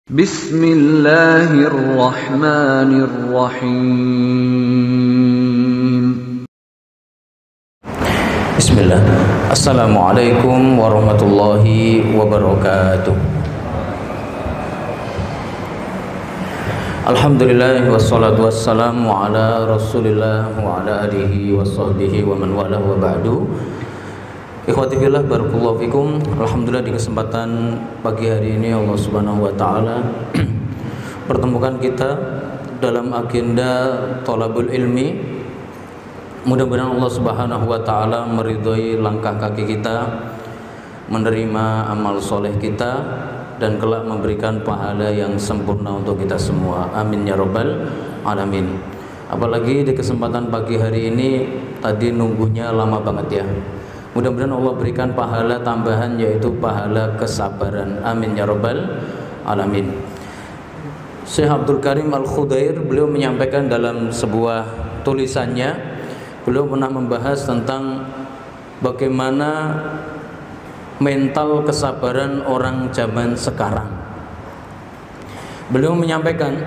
Bismillahirrahmanirrahim. Bismillah. Assalamualaikum warahmatullahi wabarakatuh. Alhamdulillah wassalatu wassalamu ala Rasulillah wa ala alihi wa sahbihi wa man wala wa ba'du. Ikhwati fillah, barakallahu fikum. Alhamdulillah di kesempatan pagi hari ini Allah Subhanahu wa taala pertemukan kita dalam agenda thalabul ilmi. Mudah-mudahan Allah Subhanahu wa taala meridhai langkah kaki kita, menerima amal soleh kita, dan kelak memberikan pahala yang sempurna untuk kita semua. Amin ya rabbal alamin. Apalagi di kesempatan pagi hari ini, tadi nunggunya lama banget ya. Mudah-mudahan Allah berikan pahala tambahan, yaitu pahala kesabaran. Amin ya rabbal alamin. Syekh Abdul Karim Al-Khudair, beliau menyampaikan dalam sebuah tulisannya, beliau pernah membahas tentang bagaimana mental kesabaran orang zaman sekarang. Beliau menyampaikan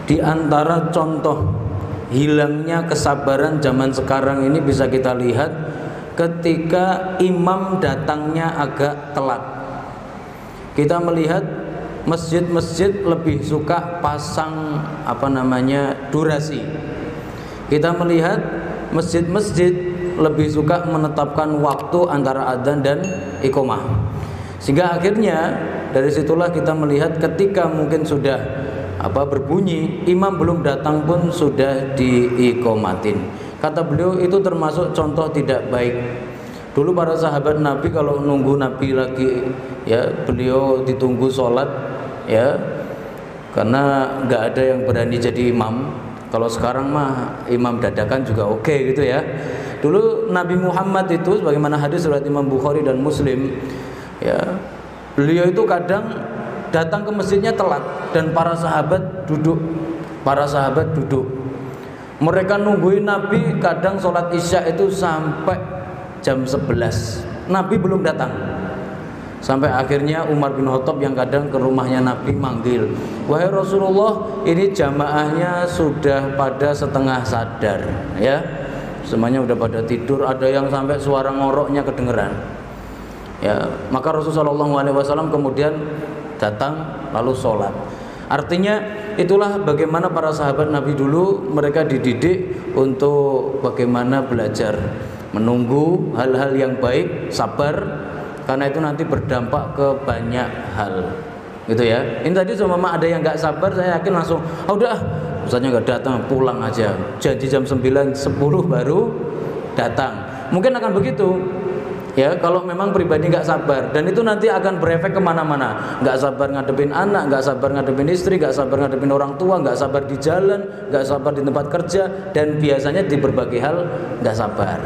di antara contoh hilangnya kesabaran zaman sekarang ini bisa kita lihat ketika imam datangnya agak telat. Kita melihat masjid-masjid lebih suka pasang durasi. Kita melihat masjid-masjid lebih suka menetapkan waktu antara adzan dan iqomah. Sehingga akhirnya dari situlah kita melihat ketika mungkin sudah berbunyi, imam belum datang pun sudah diiqomatin. Kata beliau, itu termasuk contoh tidak baik. Dulu para sahabat Nabi kalau nunggu Nabi lagi, ya beliau ditunggu sholat, ya, karena nggak ada yang berani jadi imam. Kalau sekarang mah imam dadakan juga oke gitu ya. Dulu Nabi Muhammad itu, sebagaimana hadis riwayat Imam Bukhari dan Muslim, ya, beliau itu kadang datang ke masjidnya telat dan para sahabat duduk. Mereka nungguin Nabi, kadang sholat isya itu sampai jam 11. Nabi belum datang. Sampai akhirnya Umar bin Khattab yang kadang ke rumahnya Nabi manggil, "Wahai Rasulullah, ini jamaahnya sudah pada setengah sadar, ya. Semuanya udah pada tidur, ada yang sampai suara ngoroknya kedengeran." Ya, maka Rasulullah SAW kemudian datang lalu sholat. Artinya itulah bagaimana para sahabat Nabi dulu, mereka dididik untuk bagaimana belajar menunggu hal-hal yang baik, sabar, karena itu nanti berdampak ke banyak hal, gitu ya. Ini tadi sama ada yang nggak sabar, saya yakin langsung, udah, ustaznya nggak datang, pulang aja. Janji jam 9, 10 baru datang. Mungkin akan begitu. Ya, kalau memang pribadi nggak sabar, dan itu nanti akan berefek kemana-mana. Nggak sabar ngadepin anak, nggak sabar ngadepin istri, nggak sabar ngadepin orang tua, nggak sabar di jalan, nggak sabar di tempat kerja, dan biasanya di berbagai hal nggak sabar.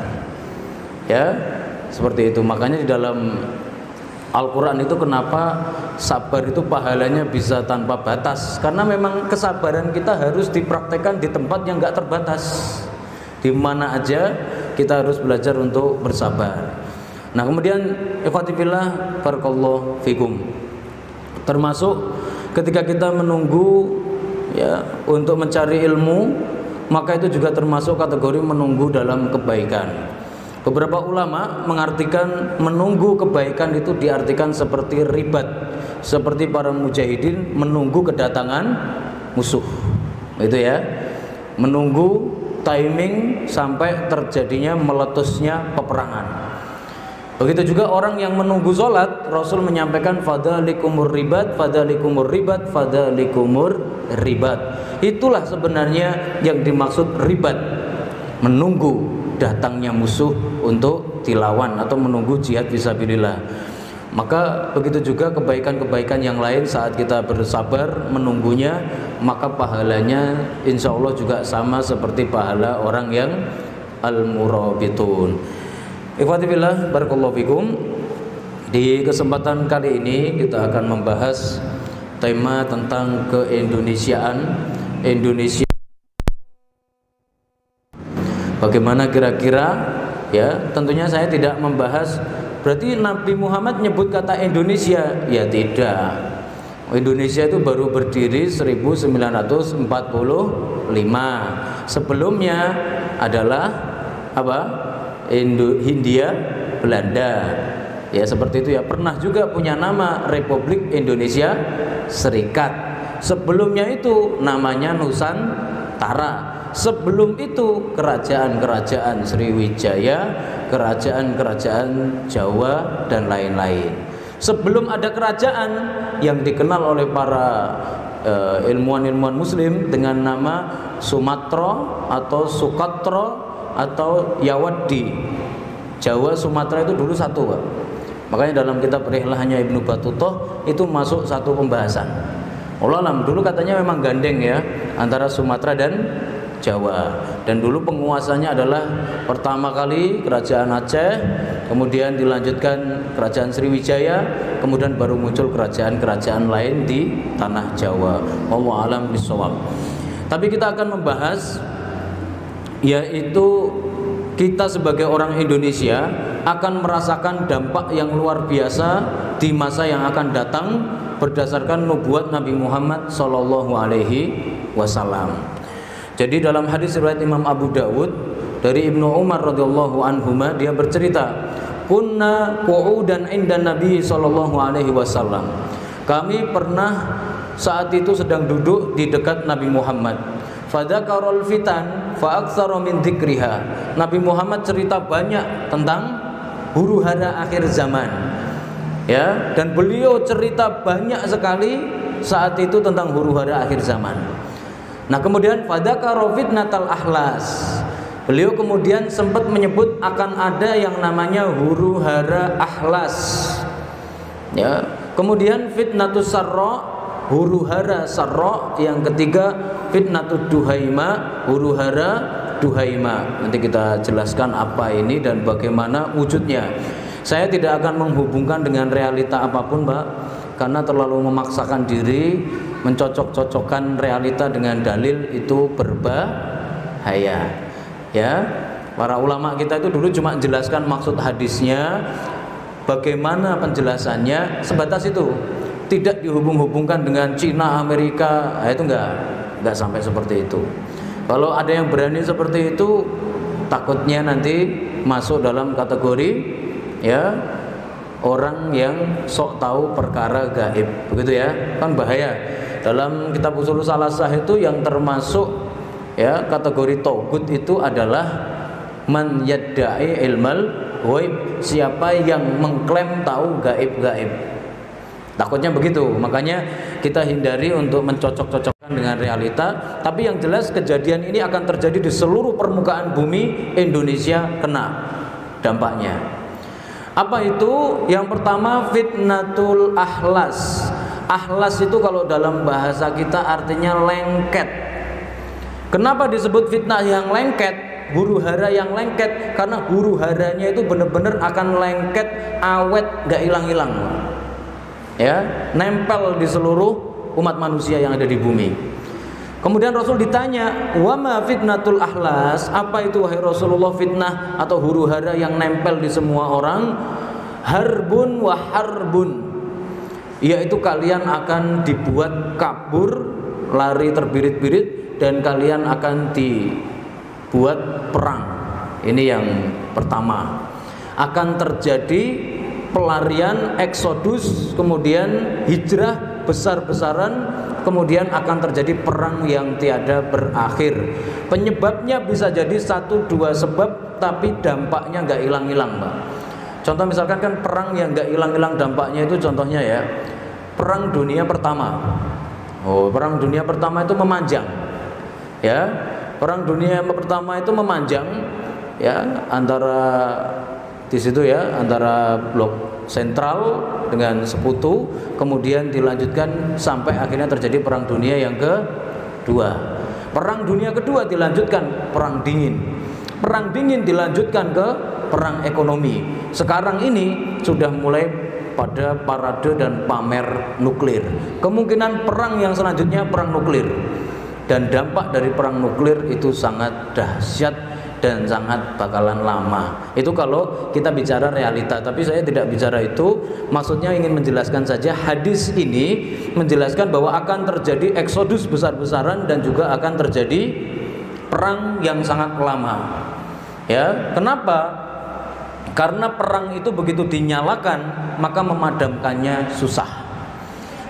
Ya, seperti itu. Makanya di dalam Al-Quran itu kenapa sabar itu pahalanya bisa tanpa batas, karena memang kesabaran kita harus dipraktekkan di tempat yang nggak terbatas. Di mana aja kita harus belajar untuk bersabar. Nah, kemudian ikhwati fillah, barakallahu fikum, termasuk ketika kita menunggu, ya, untuk mencari ilmu, maka itu juga termasuk kategori menunggu dalam kebaikan. Beberapa ulama mengartikan menunggu kebaikan itu diartikan seperti ribat, seperti para mujahidin menunggu kedatangan musuh, gitu ya, menunggu timing sampai terjadinya meletusnya peperangan. Begitu juga orang yang menunggu sholat, Rasul menyampaikan fadalikumur ribat, fadalikumur ribat, fadalikumur ribat. Itulah sebenarnya yang dimaksud ribat, menunggu datangnya musuh untuk dilawan atau menunggu jihad fisabilillah. Maka begitu juga kebaikan-kebaikan yang lain, saat kita bersabar menunggunya, maka pahalanya insya Allah juga sama seperti pahala orang yang al-murabitun. Ikhwati fillah, barakallahu fikum. Di kesempatan kali ini kita akan membahas tema tentang keindonesiaan, Indonesia. Bagaimana kira-kira, ya, tentunya saya tidak membahas Berarti Nabi Muhammad nyebut kata Indonesia? Ya tidak. Indonesia itu baru berdiri 1945. Sebelumnya adalah apa? Hindia Belanda. Ya seperti itu ya. Pernah juga punya nama Republik Indonesia Serikat. Sebelumnya itu namanya Nusantara. Sebelum itu kerajaan-kerajaan Sriwijaya, kerajaan-kerajaan Jawa dan lain-lain. Sebelum ada kerajaan yang dikenal oleh para ilmuwan-ilmuwan muslim dengan nama Sumatera atau Sukatra atau Yawadi. Jawa Sumatera itu dulu satu, Pak. Makanya dalam kitab Rihlahnya Ibnu Battuta itu masuk satu pembahasan. Ulam dulu katanya memang gandeng ya antara Sumatera dan Jawa. Dan dulu penguasanya adalah pertama kali kerajaan Aceh, kemudian dilanjutkan kerajaan Sriwijaya, kemudian baru muncul kerajaan-kerajaan lain di tanah Jawa. Wallahu a'lam bishawab. Tapi kita akan membahas yaitu kita sebagai orang Indonesia akan merasakan dampak yang luar biasa di masa yang akan datang berdasarkan nubuat Nabi Muhammad sallallahu alaihi wasallam. Jadi dalam hadis riwayat Imam Abu Dawud dari Ibnu Umar radhiyallahu anhuma, dia bercerita, "Kunna qu'udan 'inda Nabi sallallahu alaihi wasallam." Kami pernah saat itu sedang duduk di dekat Nabi Muhammad. Fadzakarul fitan fa aktsara min dzikriha. Nabi Muhammad cerita banyak tentang huru-hara akhir zaman. Ya, dan beliau cerita banyak sekali saat itu tentang huru-hara akhir zaman. Nah, kemudian fadzakara fitnatal ahlas. Beliau kemudian sempat menyebut akan ada yang namanya huru-hara ahlas. Ya, kemudian fitnatus sarra, huru-hara sarra, yang ketiga fitnatud duhaima, huru-hara duhaima. Nanti kita jelaskan apa ini dan bagaimana wujudnya. Saya tidak akan menghubungkan dengan realita apapun, Mbak, karena terlalu memaksakan diri mencocok-cocokkan realita dengan dalil itu berbahaya. Ya, para ulama kita itu dulu cuma jelaskan maksud hadisnya, bagaimana penjelasannya, sebatas itu. Tidak dihubung-hubungkan dengan Cina, Amerika, itu enggak sampai seperti itu. Kalau ada yang berani seperti itu, takutnya nanti masuk dalam kategori ya orang yang sok tahu perkara gaib, begitu ya, kan bahaya. Dalam kitab Ushul Salasah itu yang termasuk ya kategori togut itu adalah man yadda'i ilmal ghaib, siapa yang mengklaim tahu gaib-gaib. Takutnya begitu, makanya kita hindari untuk mencocok-cocokkan dengan realita. Tapi yang jelas kejadian ini akan terjadi di seluruh permukaan bumi. Indonesia kena dampaknya. Apa itu? Yang pertama fitnatul ahlas. Ahlas itu kalau dalam bahasa kita artinya lengket. Kenapa disebut fitnah yang lengket? Huru-hara yang lengket, karena huru-haranya itu benar-benar akan lengket, awet, gak hilang-hilang. Ya, nempel di seluruh umat manusia yang ada di bumi. Kemudian Rasul ditanya, "Wa ma fitnatul ahlas?" Apa itu wahai Rasulullah fitnah atau huru-hara yang nempel di semua orang? Harbun wa harbun. Yaitu kalian akan dibuat kabur, lari terbirit-birit, dan kalian akan dibuat perang. Ini yang pertama. Akan terjadi pelarian, eksodus, kemudian hijrah besar-besaran, kemudian akan terjadi perang yang tiada berakhir. Penyebabnya bisa jadi 1-2 sebab, tapi dampaknya nggak hilang-hilang, Mbak. Contoh misalkan kan perang yang nggak hilang-hilang dampaknya itu, contohnya ya Perang Dunia Pertama. Perang Dunia Pertama itu memanjang. Ya, Perang Dunia Pertama itu memanjang ya antara di situ ya, antara blok sentral dengan sekutu, kemudian dilanjutkan sampai akhirnya terjadi Perang Dunia yang kedua. Perang Dunia kedua dilanjutkan Perang Dingin. Perang Dingin dilanjutkan ke Perang Ekonomi. Sekarang ini sudah mulai pada parade dan pamer nuklir. Kemungkinan perang yang selanjutnya perang nuklir. Dan dampak dari perang nuklir itu sangat dahsyat dan sangat bakalan lama. Itu kalau kita bicara realita, tapi saya tidak bicara itu. Maksudnya ingin menjelaskan saja, hadis ini menjelaskan bahwa akan terjadi eksodus besar-besaran dan juga akan terjadi perang yang sangat lama. Ya, kenapa? Karena perang itu begitu dinyalakan maka memadamkannya susah.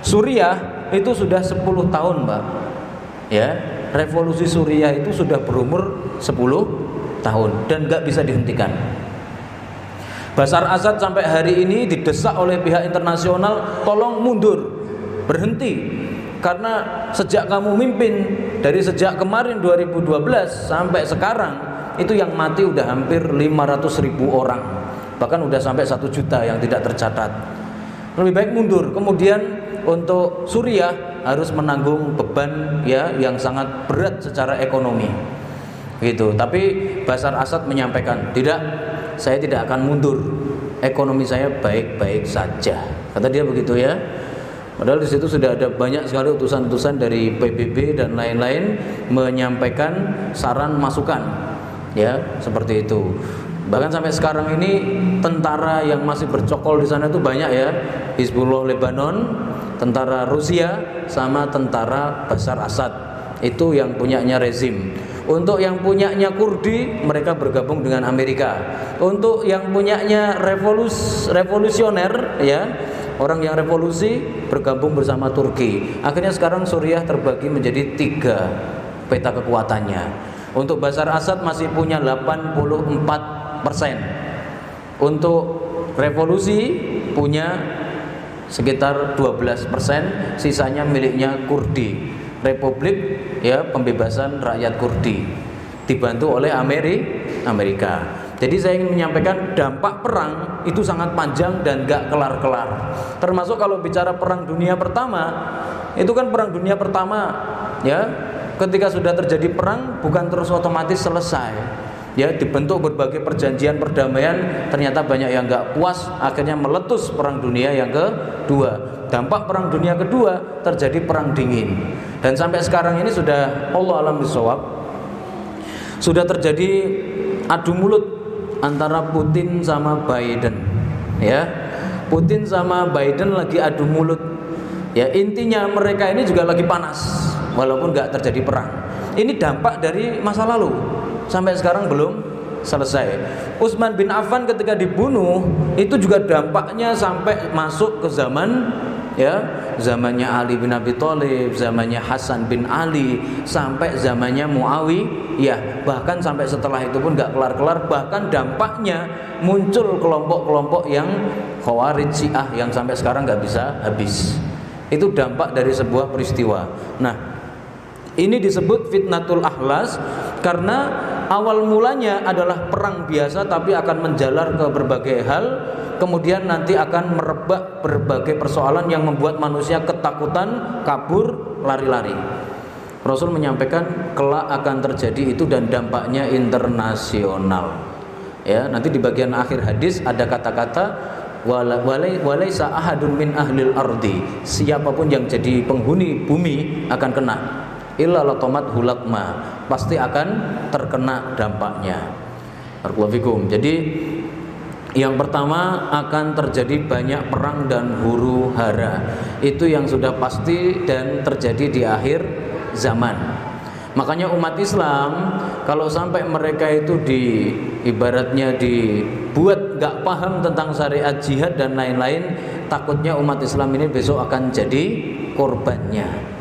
Suriah itu sudah 10 tahun, Mbak. Ya, revolusi Suriah itu sudah berumur 10 tahun dan nggak bisa dihentikan. Bashar Assad sampai hari ini didesak oleh pihak internasional, tolong mundur, berhenti. Karena sejak kamu mimpin, dari sejak kemarin 2012 sampai sekarang, itu yang mati udah hampir 500.000 orang, bahkan udah sampai 1 juta yang tidak tercatat. Lebih baik mundur. Kemudian untuk Suriah harus menanggung beban ya yang sangat berat secara ekonomi, gitu. Tapi Bashar Assad menyampaikan, tidak, saya tidak akan mundur, ekonomi saya baik-baik saja, kata dia begitu ya. Padahal di situ sudah ada banyak sekali utusan-utusan dari PBB dan lain-lain menyampaikan saran masukan, ya seperti itu. Bahkan sampai sekarang ini tentara yang masih bercokol di sana itu banyak ya, Hizbullah Lebanon, tentara Rusia, sama tentara Bashar Assad. Itu yang punyanya rezim. Untuk yang punyanya Kurdi, mereka bergabung dengan Amerika. Untuk yang punyanya revolusioner, ya orang yang revolusi, bergabung bersama Turki. Akhirnya sekarang Suriah terbagi menjadi 3 peta kekuatannya. Untuk Bashar Assad masih punya 84%. Untuk revolusi punya sekitar 12%, sisanya miliknya Kurdi, Republik ya Pembebasan Rakyat Kurdi, dibantu oleh Amerika. Jadi saya ingin menyampaikan dampak perang itu sangat panjang dan gak kelar-kelar. Termasuk kalau bicara perang dunia pertama, itu kan perang dunia pertama ya, ketika sudah terjadi perang bukan terus otomatis selesai. Ya, dibentuk berbagai perjanjian perdamaian, ternyata banyak yang nggak puas, akhirnya meletus perang dunia yang kedua. Dampak perang dunia kedua terjadi perang dingin, dan sampai sekarang ini sudah Allah alam bisawab, sudah terjadi adu mulut antara Putin sama Biden. Ya, Putin sama Biden lagi adu mulut. Ya, intinya mereka ini juga lagi panas, walaupun nggak terjadi perang. Ini dampak dari masa lalu. Sampai sekarang belum selesai. Utsman bin Affan ketika dibunuh itu juga dampaknya sampai masuk ke zaman ya, zamannya Ali bin Abi Thalib, zamannya Hasan bin Ali, sampai zamannya Muawiyah. Bahkan sampai setelah itu pun gak kelar-kelar. Bahkan dampaknya muncul kelompok-kelompok yang Khawarij Syiah yang sampai sekarang gak bisa habis. Itu dampak dari sebuah peristiwa. Nah, ini disebut fitnatul ahlas karena awal mulanya adalah perang biasa, tapi akan menjalar ke berbagai hal, kemudian nanti akan merebak berbagai persoalan yang membuat manusia ketakutan, kabur, lari-lari. Rasul menyampaikan kelak akan terjadi itu dan dampaknya internasional. Ya, nanti di bagian akhir hadis ada kata-kata walaisa ahadun min ahlil ardi, siapapun yang jadi penghuni bumi akan kena. Illa latomat hulakma, pasti akan terkena dampaknya. Barakallahu. Jadi yang pertama akan terjadi banyak perang dan huru hara. Itu yang sudah pasti dan terjadi di akhir zaman. Makanya umat Islam kalau sampai mereka itu ibaratnya dibuat gak paham tentang syariat jihad dan lain-lain, takutnya umat Islam ini besok akan jadi korbannya.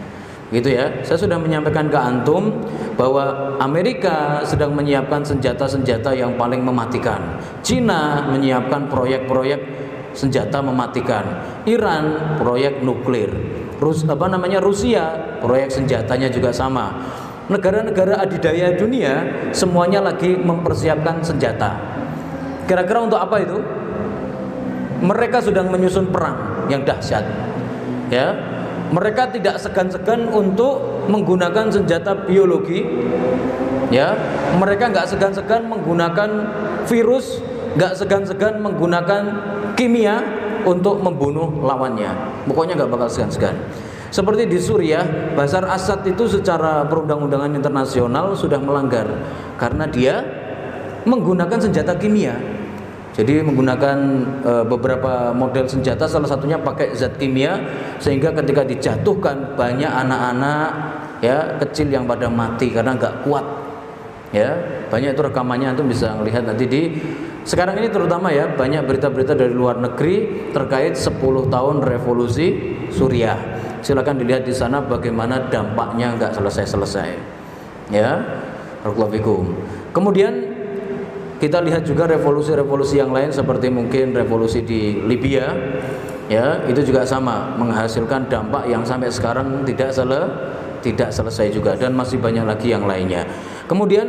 Gitu ya. Saya sudah menyampaikan ke antum bahwa Amerika sedang menyiapkan senjata-senjata yang paling mematikan. Cina menyiapkan proyek-proyek senjata mematikan. Iran proyek nuklir. Rusia proyek senjatanya juga sama. Negara-negara adidaya dunia semuanya lagi mempersiapkan senjata. Kira-kira untuk apa itu? Mereka sedang menyusun perang yang dahsyat. Ya. Mereka tidak segan-segan untuk menggunakan senjata biologi, ya. Mereka nggak segan-segan menggunakan virus, nggak segan-segan menggunakan kimia untuk membunuh lawannya. Pokoknya nggak bakal segan-segan. Seperti di Suriah, Bashar Assad itu secara perundang-undangan internasional sudah melanggar karena dia menggunakan senjata kimia. Jadi menggunakan beberapa model senjata, salah satunya pakai zat kimia, sehingga ketika dijatuhkan banyak anak-anak ya kecil yang pada mati karena nggak kuat. Ya, banyak itu rekamannya, antum bisa melihat nanti di sekarang ini terutama ya, banyak berita-berita dari luar negeri terkait 10 tahun revolusi Suriah. Silakan dilihat di sana bagaimana dampaknya nggak selesai-selesai. Ya, barakallahu fikum. Kemudian kita lihat juga revolusi-revolusi yang lain seperti mungkin revolusi di Libya, ya itu juga sama menghasilkan dampak yang sampai sekarang tidak selesai juga, dan masih banyak lagi yang lainnya. Kemudian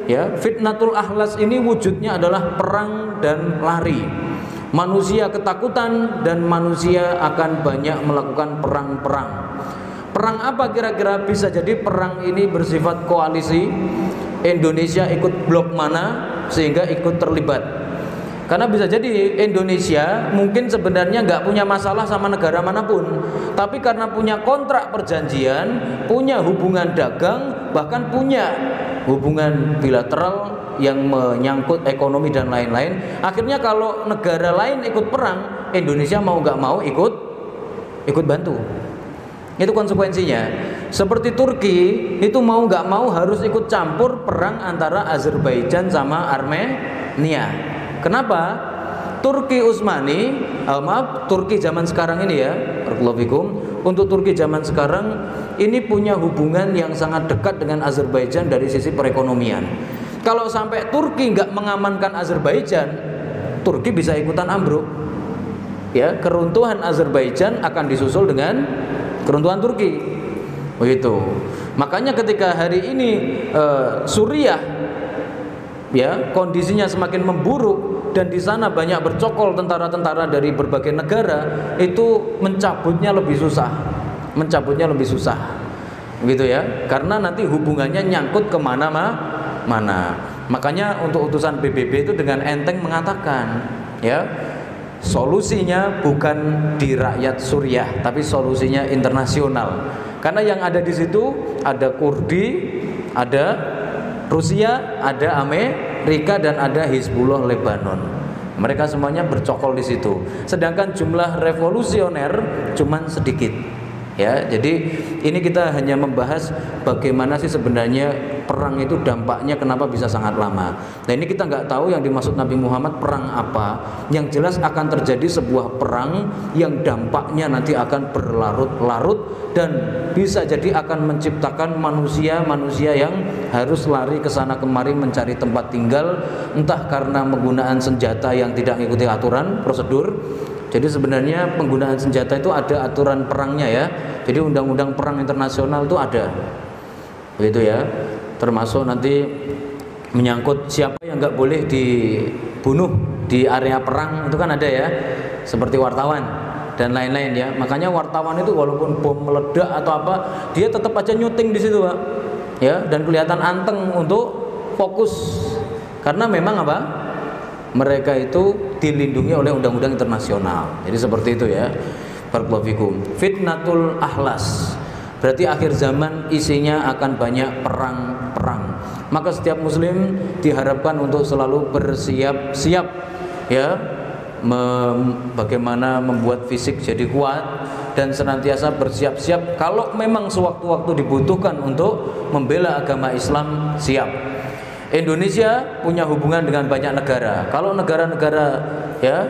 ya, fitnatul ahlas ini wujudnya adalah perang dan lari. Manusia ketakutan dan manusia akan banyak melakukan perang-perang. Perang apa kira-kira? Bisa jadi perang ini bersifat koalisi. Indonesia ikut blok mana sehingga ikut terlibat. Karena bisa jadi Indonesia mungkin sebenarnya nggak punya masalah sama negara manapun, tapi karena punya kontrak perjanjian, punya hubungan dagang, bahkan punya hubungan bilateral yang menyangkut ekonomi dan lain-lain, akhirnya kalau negara lain ikut perang, Indonesia mau nggak mau ikut bantu. Itu konsekuensinya. Seperti Turki itu mau nggak mau harus ikut campur perang antara Azerbaijan sama Armenia. Kenapa? Turki Utsmani, Turki zaman sekarang ini ya, barakallahu fikum, untuk Turki zaman sekarang ini punya hubungan yang sangat dekat dengan Azerbaijan dari sisi perekonomian. Kalau sampai Turki nggak mengamankan Azerbaijan, Turki bisa ikutan ambruk. Ya, keruntuhan Azerbaijan akan disusul dengan keruntuhan Turki. Begitu. Makanya ketika hari ini Suriah ya kondisinya semakin memburuk dan di sana banyak bercokol tentara-tentara dari berbagai negara, itu mencabutnya lebih susah. Begitu ya. Karena nanti hubungannya nyangkut ke mana-mana. Makanya untuk utusan PBB itu dengan enteng mengatakan, ya, solusinya bukan di rakyat Suriah, tapi solusinya internasional. Karena yang ada di situ ada Kurdi, ada Rusia, ada Amerika, dan ada Hizbullah Lebanon. Mereka semuanya bercokol di situ. Sedangkan jumlah revolusioner cuman sedikit. Ya, jadi ini kita hanya membahas bagaimana sih sebenarnya perang itu dampaknya kenapa bisa sangat lama. Nah ini kita nggak tahu yang dimaksud Nabi Muhammad perang apa. Yang jelas akan terjadi sebuah perang yang dampaknya nanti akan berlarut-larut dan bisa jadi akan menciptakan manusia yang harus lari ke sana kemari mencari tempat tinggal, entah karena penggunaan senjata yang tidak mengikuti aturan prosedur. Jadi sebenarnya penggunaan senjata itu ada aturan perangnya ya. Jadi undang-undang perang internasional itu ada, begitu ya. Termasuk nanti menyangkut siapa yang nggak boleh dibunuh di area perang itu kan ada ya. Seperti wartawan dan lain-lain ya. Makanya wartawan itu walaupun bom meledak atau apa, dia tetap aja nyuting di situ Pak. Ya, dan kelihatan anteng untuk fokus. Karena memang apa? Mereka itu dilindungi oleh undang-undang internasional. Jadi seperti itu ya. Barakallahu fikum. Fitnatul ahlas. Berarti akhir zaman isinya akan banyak perang-perang. Maka setiap muslim diharapkan untuk selalu bersiap-siap ya, bagaimana membuat fisik jadi kuat dan senantiasa bersiap-siap kalau memang sewaktu-waktu dibutuhkan untuk membela agama Islam, siap. Indonesia punya hubungan dengan banyak negara. Kalau negara-negara ya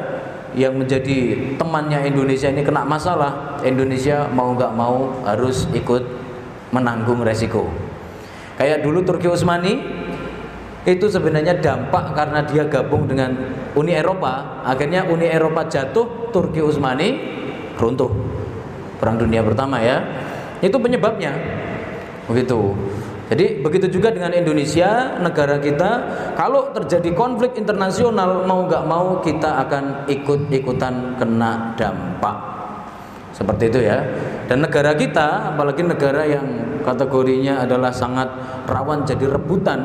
yang menjadi temannya Indonesia ini kena masalah, Indonesia mau nggak mau harus ikut menanggung resiko. Kayak dulu Turki Utsmani itu sebenarnya dampak karena dia gabung dengan Uni Eropa, akhirnya Uni Eropa jatuh, Turki Utsmani runtuh. Perang Dunia Pertama ya. Itu penyebabnya. Begitu. Jadi begitu juga dengan Indonesia, negara kita, kalau terjadi konflik internasional mau nggak mau kita akan ikut-ikutan kena dampak. Seperti itu ya. Dan negara kita, apalagi negara yang kategorinya adalah sangat rawan jadi rebutan,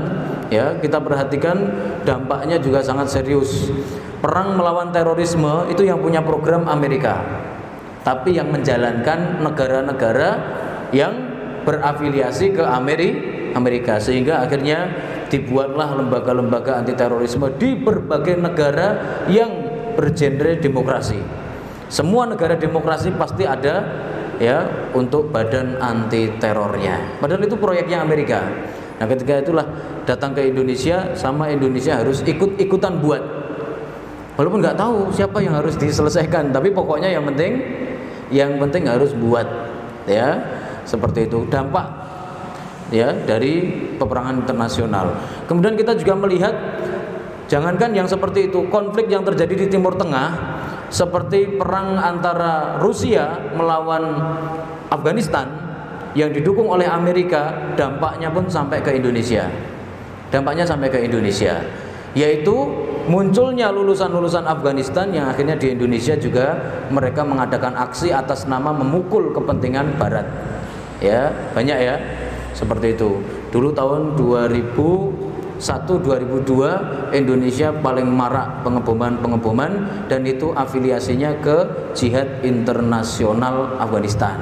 ya, kita perhatikan dampaknya juga sangat serius. Perang melawan terorisme itu yang punya program Amerika, tapi yang menjalankan negara-negara yang berafiliasi ke Amerika, sehingga akhirnya dibuatlah lembaga-lembaga anti terorisme di berbagai negara yang bergenre demokrasi. Semua negara demokrasi pasti ada ya untuk badan anti terornya. Padahal itu proyeknya Amerika. Nah, ketika itulah datang ke Indonesia, sama Indonesia harus ikut-ikutan buat. Walaupun nggak tahu siapa yang harus diselesaikan, tapi pokoknya yang penting harus buat, ya seperti itu dampak ya dari peperangan internasional. Kemudian kita juga melihat, jangankan yang seperti itu, konflik yang terjadi di Timur Tengah seperti perang antara Rusia melawan Afghanistan yang didukung oleh Amerika, dampaknya pun sampai ke Indonesia. Dampaknya sampai ke Indonesia, yaitu munculnya lulusan-lulusan Afghanistan yang akhirnya di Indonesia juga mereka mengadakan aksi atas nama memukul kepentingan Barat. Ya, banyak ya seperti itu. Dulu tahun 2001-2002 Indonesia paling marak pengeboman dan itu afiliasinya ke Jihad Internasional Afghanistan.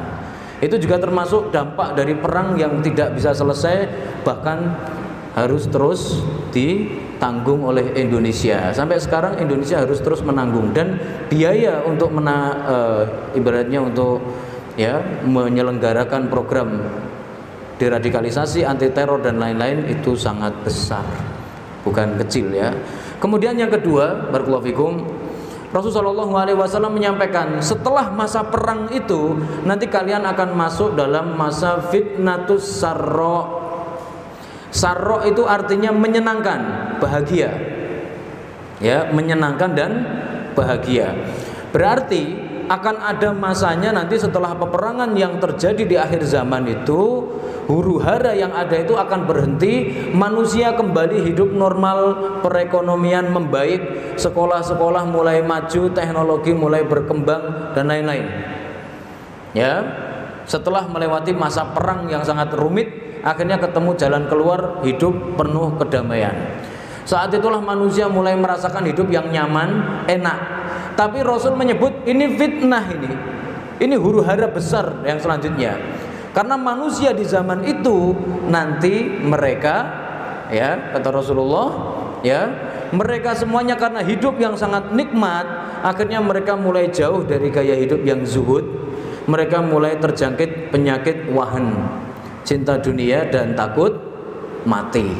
Itu juga termasuk dampak dari perang yang tidak bisa selesai, bahkan harus terus ditanggung oleh Indonesia. Sampai sekarang Indonesia harus terus menanggung, dan biaya untuk ibaratnya untuk ya menyelenggarakan program deradikalisasi, anti teror dan lain-lain itu sangat besar, bukan kecil ya. Kemudian yang kedua, barakallahu fikum, Rasulullah SAW menyampaikan setelah masa perang itu nanti kalian akan masuk dalam masa fitnatus sarra. Sarra itu artinya menyenangkan, bahagia. Ya, menyenangkan dan bahagia. Berarti akan ada masanya nanti setelah peperangan yang terjadi di akhir zaman itu, huru hara yang ada itu akan berhenti, manusia kembali hidup normal, perekonomian membaik, sekolah-sekolah mulai maju, teknologi mulai berkembang dan lain-lain. Ya, setelah melewati masa perang yang sangat rumit, akhirnya ketemu jalan keluar, hidup penuh kedamaian. Saat itulah manusia mulai merasakan hidup yang nyaman, enak. Tapi Rasul menyebut ini fitnah, ini huru hara besar yang selanjutnya. Karena manusia di zaman itu nanti mereka, ya kata Rasulullah, ya mereka semuanya karena hidup yang sangat nikmat, akhirnya mereka mulai jauh dari gaya hidup yang zuhud. Mereka mulai terjangkit penyakit wahan, cinta dunia dan takut mati.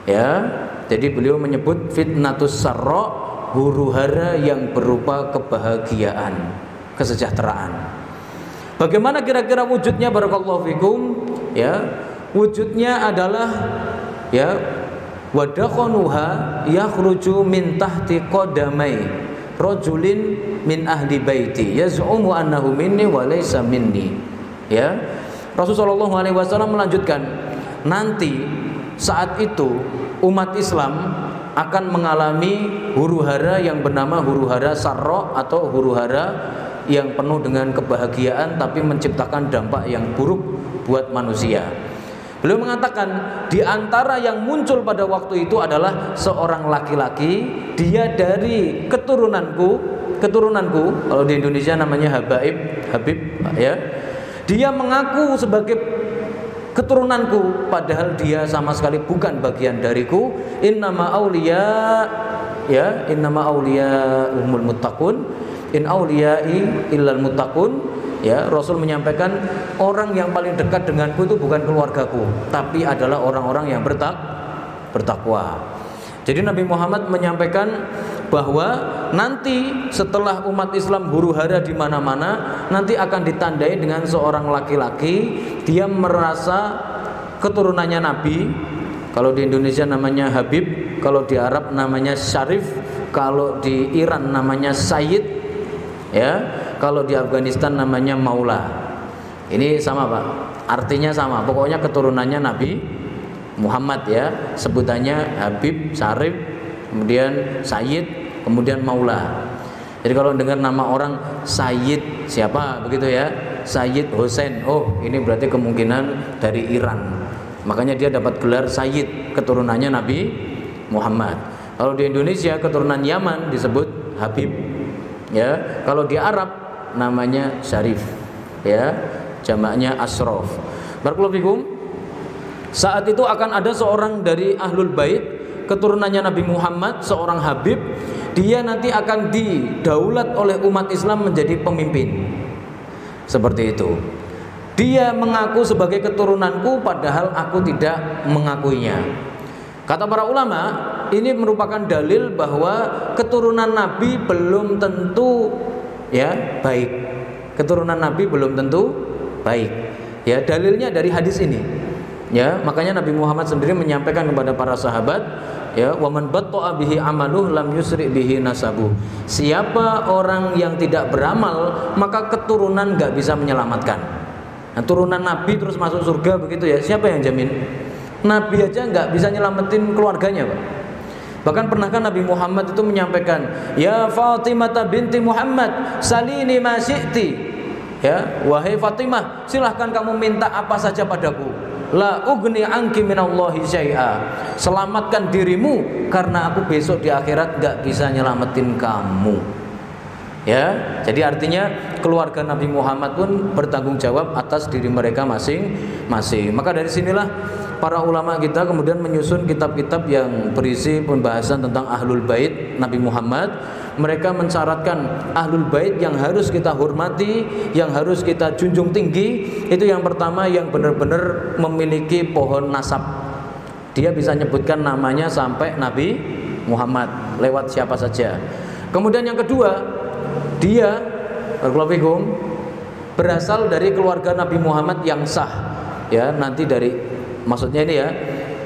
Ya, jadi beliau menyebut fitnatus sarra, huru hara yang berupa kebahagiaan, kesejahteraan. Bagaimana kira-kira wujudnya, barakallahu fikum? Ya, wujudnya adalah ya wadakhanuha yakhruju min tahti qadamai rajulin min ahli baiti yaz'umu annahu minni wa laysa minni. Ya, Rasulullah SAW melanjutkan, nanti saat itu umat Islam akan mengalami huru hara yang bernama huru hara sarra atau huru hara yang penuh dengan kebahagiaan tapi menciptakan dampak yang buruk buat manusia. Beliau mengatakan di antara yang muncul pada waktu itu adalah seorang laki-laki, dia dari keturunanku, kalau di Indonesia namanya Habib ya. Dia mengaku sebagai keturunanku padahal dia sama sekali bukan bagian dariku. Innama auliya umul muttaqun in auliyai illal muttaqun. Ya, Rasul menyampaikan orang yang paling dekat denganku itu bukan keluargaku, tapi adalah orang-orang yang bertakwa. Jadi Nabi Muhammad menyampaikan bahwa nanti setelah umat Islam huru hara di mana-mana, nanti akan ditandai dengan seorang laki-laki, dia merasa keturunannya Nabi. Kalau di Indonesia namanya Habib, kalau di Arab namanya Syarif, kalau di Iran namanya Sayyid, ya, kalau di Afghanistan namanya Maula. Ini sama Pak, artinya sama. Pokoknya keturunannya Nabi Muhammad ya, sebutannya Habib, Syarif, kemudian Sayyid, kemudian Maula. Jadi kalau dengar nama orang Sayyid siapa begitu ya, Sayyid Hussein, oh ini berarti kemungkinan dari Iran. Makanya dia dapat gelar Sayyid, keturunannya Nabi Muhammad. Kalau di Indonesia keturunan Yaman disebut Habib. Ya, kalau di Arab namanya Syarif. Ya, jamaknya Ashraf. Barakallahu fikum. Saat itu akan ada seorang dari Ahlul Bait, keturunannya Nabi Muhammad, seorang Habib. Dia nanti akan didaulat oleh umat Islam menjadi pemimpin. Seperti itu. Dia mengaku sebagai keturunanku padahal aku tidak mengakuinya. Kata para ulama, ini merupakan dalil bahwa keturunan Nabi belum tentu ya baik. Keturunan Nabi belum tentu baik. Ya, dalilnya dari hadis ini. Ya, makanya Nabi Muhammad sendiri menyampaikan kepada para sahabat, ya, waman batta'a bihi amaluh lam yusri bihi nasabuh. Siapa orang yang tidak beramal, maka keturunan enggak bisa menyelamatkan. Nah, turunan Nabi terus masuk surga begitu ya. Siapa yang jamin? Nabi aja enggak bisa nyelamatin keluarganya, Pak. Bahkan pernahkah Nabi Muhammad itu menyampaikan, "Ya Fatimah binti Muhammad, salini ma syi'ti." Ya, wahai Fatimah, silahkan kamu minta apa saja padaku. La ugni anki minallahi syai'a. Selamatkan dirimu karena aku besok di akhirat enggak bisa nyelamatin kamu. Ya, jadi artinya keluarga Nabi Muhammad pun bertanggung jawab atas diri mereka masing-masing. Maka dari sinilah para ulama kita kemudian menyusun kitab-kitab yang berisi pembahasan tentang Ahlul Bait Nabi Muhammad. Mereka mensyaratkan Ahlul Bait yang harus kita hormati, yang harus kita junjung tinggi. Itu yang pertama, yang benar-benar memiliki pohon nasab. Dia bisa nyebutkan namanya sampai Nabi Muhammad lewat siapa saja. Kemudian yang kedua, dia berasal dari keluarga Nabi Muhammad yang sah. Ya, nanti dari maksudnya ini ya,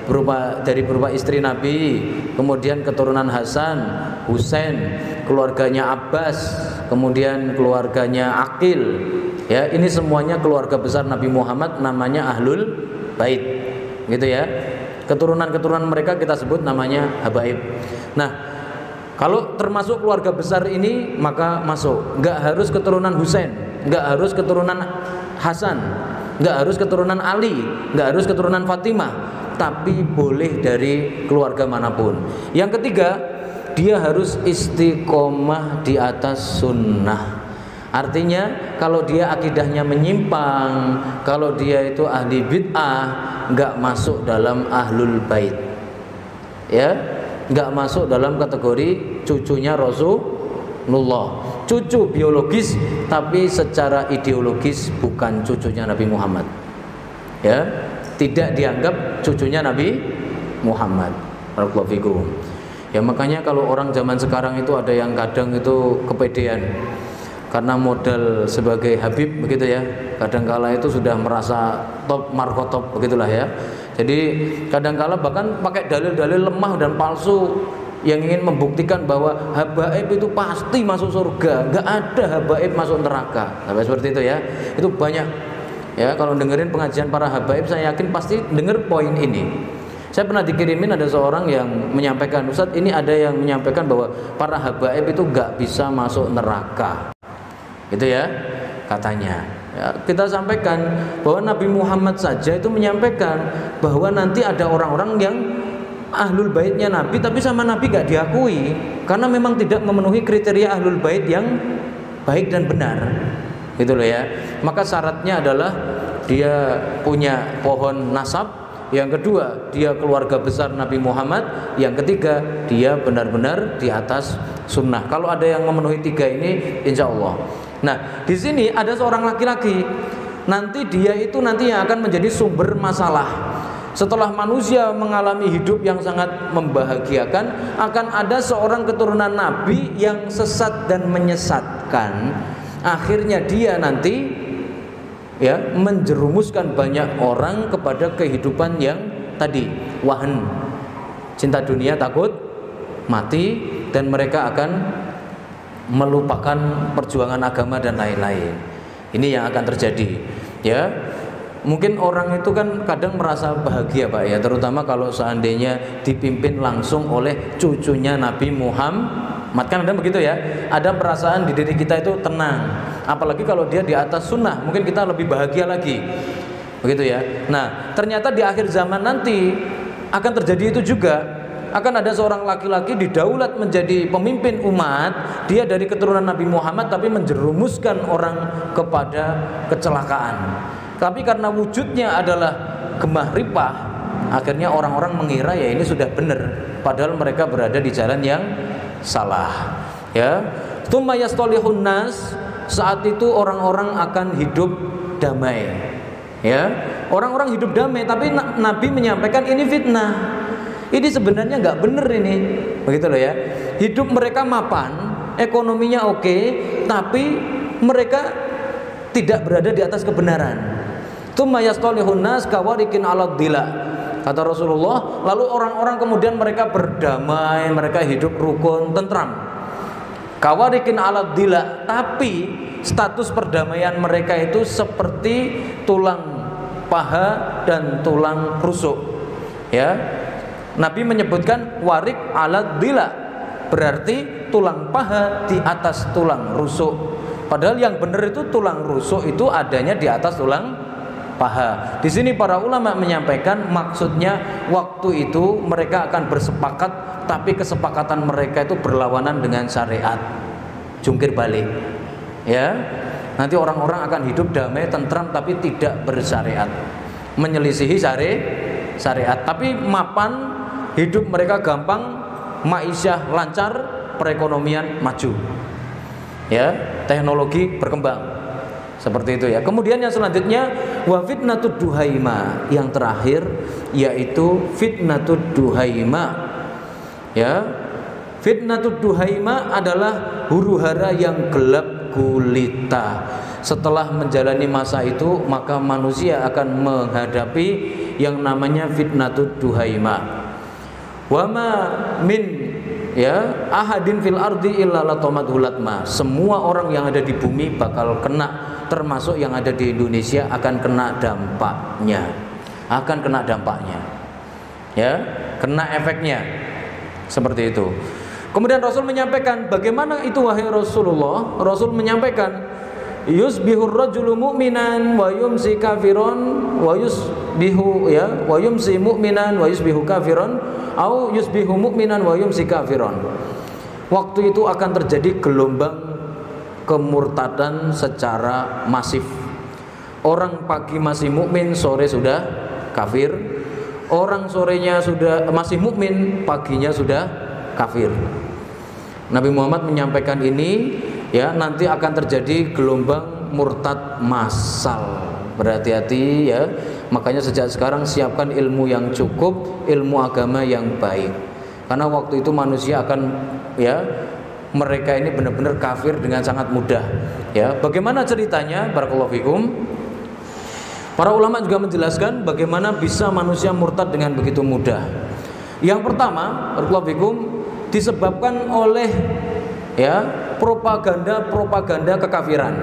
berupa istri Nabi, kemudian keturunan Hasan, Husain, keluarganya Abbas, kemudian keluarganya Aqil. Ya, ini semuanya keluarga besar Nabi Muhammad, namanya Ahlul Bait. Gitu ya. Keturunan-keturunan mereka kita sebut namanya habaib. Nah, kalau termasuk keluarga besar ini maka masuk. Enggak harus keturunan Husain, enggak harus keturunan Hasan, enggak harus keturunan Ali, enggak harus keturunan Fatimah, tapi boleh dari keluarga manapun. Yang ketiga, dia harus istiqomah di atas sunnah. Artinya kalau dia akidahnya menyimpang, kalau dia itu ahli bid'ah, enggak masuk dalam Ahlul Bait. Ya, enggak masuk dalam kategori cucunya Rasulullah. Cucu biologis tapi secara ideologis bukan cucunya Nabi Muhammad. Ya, tidak dianggap cucunya Nabi Muhammad. Barakallahu fikum. Ya, makanya kalau orang zaman sekarang itu ada yang kadang itu kepedean karena modal sebagai Habib begitu ya. Kadangkala itu sudah merasa top markotop begitulah ya. Jadi kadangkala bahkan pakai dalil-dalil lemah dan palsu yang ingin membuktikan bahwa habaib itu pasti masuk surga, nggak ada habaib masuk neraka. Sampai seperti itu ya. Itu banyak ya, kalau dengerin pengajian para habaib saya yakin pasti denger poin ini. Saya pernah dikirimin ada seorang yang menyampaikan, Ustaz, ini ada yang menyampaikan bahwa para habaib itu nggak bisa masuk neraka. Gitu ya katanya. Ya, kita sampaikan bahwa Nabi Muhammad saja itu menyampaikan bahwa nanti ada orang-orang yang Ahlul Baitnya Nabi tapi sama Nabi gak diakui karena memang tidak memenuhi kriteria Ahlul Bait yang baik dan benar, gitu loh ya. Maka syaratnya adalah dia punya pohon nasab, yang kedua dia keluarga besar Nabi Muhammad, yang ketiga dia benar-benar di atas sunnah. Kalau ada yang memenuhi tiga ini, insya Allah. Nah, di sini ada seorang laki-laki, nanti dia itu nanti yang akan menjadi sumber masalah. Setelah manusia mengalami hidup yang sangat membahagiakan, akan ada seorang keturunan Nabi yang sesat dan menyesatkan. Akhirnya dia nanti ya menjerumuskan banyak orang kepada kehidupan yang tadi wahan, cinta dunia, takut mati, dan mereka akan melupakan perjuangan agama dan lain-lain. Ini yang akan terjadi ya. Mungkin orang itu kan kadang merasa bahagia Pak ya, terutama kalau seandainya dipimpin langsung oleh cucunya Nabi Muhammad, kan ada begitu ya, ada perasaan di diri kita itu tenang, apalagi kalau dia di atas sunnah, mungkin kita lebih bahagia lagi, begitu ya. Nah, ternyata di akhir zaman nanti akan terjadi itu juga, akan ada seorang laki-laki didaulat menjadi pemimpin umat, dia dari keturunan Nabi Muhammad tapi menjerumuskan orang kepada kecelakaan. Tapi karena wujudnya adalah gemah ripah, akhirnya orang-orang mengira ya ini sudah benar, padahal mereka berada di jalan yang salah. Ya, tsumma yastalihun nas, saat itu orang-orang akan hidup damai. Ya, orang-orang hidup damai, tapi Nabi menyampaikan ini fitnah. Ini sebenarnya nggak benar ini, begitu loh ya. Hidup mereka mapan, ekonominya oke, tapi mereka tidak berada di atas kebenaran. Tsumma yastalihun nas kawarikin 'alad dila. Kata Rasulullah, lalu orang-orang kemudian mereka berdamai, mereka hidup rukun, tentram. Kawarikin 'alad dila, tapi status perdamaian mereka itu seperti tulang paha dan tulang rusuk. Ya. Nabi menyebutkan warik 'alad dila, berarti tulang paha di atas tulang rusuk. Padahal yang benar itu tulang rusuk itu adanya di atas tulang paha. Di sini para ulama menyampaikan maksudnya waktu itu mereka akan bersepakat, tapi kesepakatan mereka itu berlawanan dengan syariat. Jungkir balik. Ya. Nanti orang-orang akan hidup damai, tentram, tapi tidak bersyariat, menyelisihi syariat. Tapi mapan, hidup mereka gampang, ma'isyah lancar, perekonomian maju. Ya, teknologi berkembang. Seperti itu ya. Kemudian yang selanjutnya wa fitnatud duhaima, yang terakhir yaitu fitnatud duhaima. Ya. Fitnatud duhaima adalah huru-hara yang gelap gulita. Setelah menjalani masa itu, maka manusia akan menghadapi yang namanya fitnatud duhaima. Wa ma min ahadin fil ardi illa latamadhu latma. Semua orang yang ada di bumi bakal kena, termasuk yang ada di Indonesia akan kena dampaknya. Ya, kena efeknya. Seperti itu. Kemudian Rasul menyampaikan, bagaimana itu wahai Rasulullah? Rasul menyampaikan, yusbihur rajulu mu'minan wa yumsi kafiron wa yusbihu wa yumsi mu'minan wa yusbihu kafiron au yusbihu mu'minan wa yumsi kafiron. Waktu itu akan terjadi gelombang kemurtadan secara masif. Orang pagi masih mukmin, sore sudah kafir. Orang sorenya sudah masih mukmin, paginya sudah kafir. Nabi Muhammad menyampaikan ini, ya, nanti akan terjadi gelombang murtad massal. Berhati-hati ya. Makanya sejak sekarang siapkan ilmu yang cukup, ilmu agama yang baik. Karena waktu itu manusia akan mereka ini benar-benar kafir dengan sangat mudah. Ya, bagaimana ceritanya? Barakallahu fikum. Para ulama juga menjelaskan bagaimana bisa manusia murtad dengan begitu mudah. Yang pertama, barakallahu fikum, disebabkan oleh propaganda kekafiran.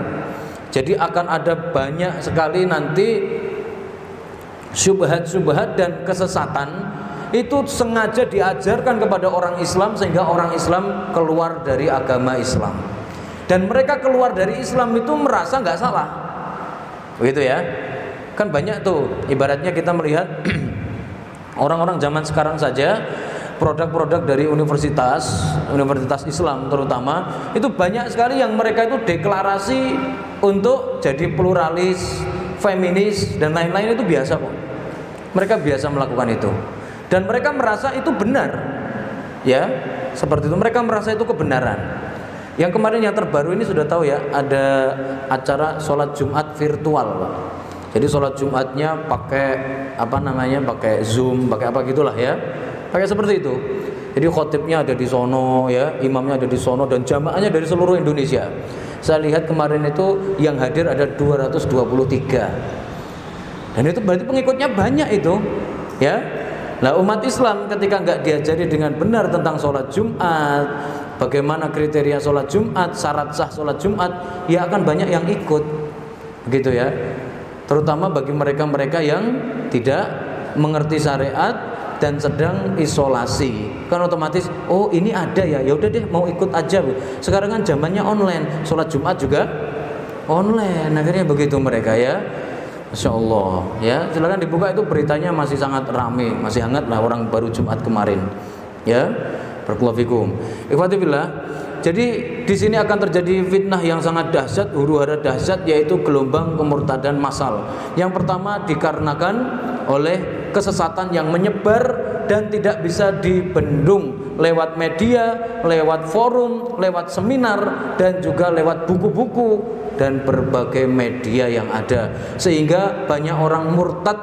Jadi akan ada banyak sekali nanti syubhat-syubhat dan kesesatan itu sengaja diajarkan kepada orang Islam sehingga orang Islam keluar dari agama Islam. Dan mereka keluar dari Islam itu merasa nggak salah. Begitu ya. Kan banyak tuh, ibaratnya kita melihat orang-orang zaman sekarang saja, produk-produk dari universitas Islam terutama, itu banyak sekali yang mereka itu deklarasi untuk jadi pluralis, feminis dan lain-lain. Itu biasa kok. Mereka biasa melakukan itu. Dan mereka merasa itu benar. Ya, seperti itu, mereka merasa itu kebenaran. Yang kemarin yang terbaru ini sudah tahu ya, ada acara sholat Jumat virtual, Pak. Jadi sholat Jumatnya pakai pakai Zoom, pakai apa gitulah ya. Pakai seperti itu. Jadi khotibnya ada di sono ya, imamnya ada di sono dan jamaahnya dari seluruh Indonesia. Saya lihat kemarin itu yang hadir ada 223. Dan itu berarti pengikutnya banyak itu, ya. Nah, umat Islam ketika nggak diajari dengan benar tentang sholat Jumat, bagaimana kriteria sholat Jumat, syarat sah sholat Jumat, ya akan banyak yang ikut, begitu ya. Terutama bagi mereka-mereka yang tidak mengerti syariat dan sedang isolasi, kan otomatis oh ini ada ya, ya udah deh mau ikut aja. Sekarang kan zamannya online, sholat Jumat juga online, akhirnya begitu mereka ya. Masya Allah ya, silakan dibuka, itu beritanya masih sangat ramai, masih hangat lah, orang baru Jumat kemarin ya. Barakallahu fikum. Ikhwati billah. Jadi di sini akan terjadi fitnah yang sangat dahsyat, huru-hara dahsyat, yaitu gelombang kemurtadan massal. Yang pertama dikarenakan oleh kesesatan yang menyebar dan tidak bisa dibendung lewat media, lewat forum, lewat seminar, dan juga lewat buku-buku dan berbagai media yang ada, sehingga banyak orang murtad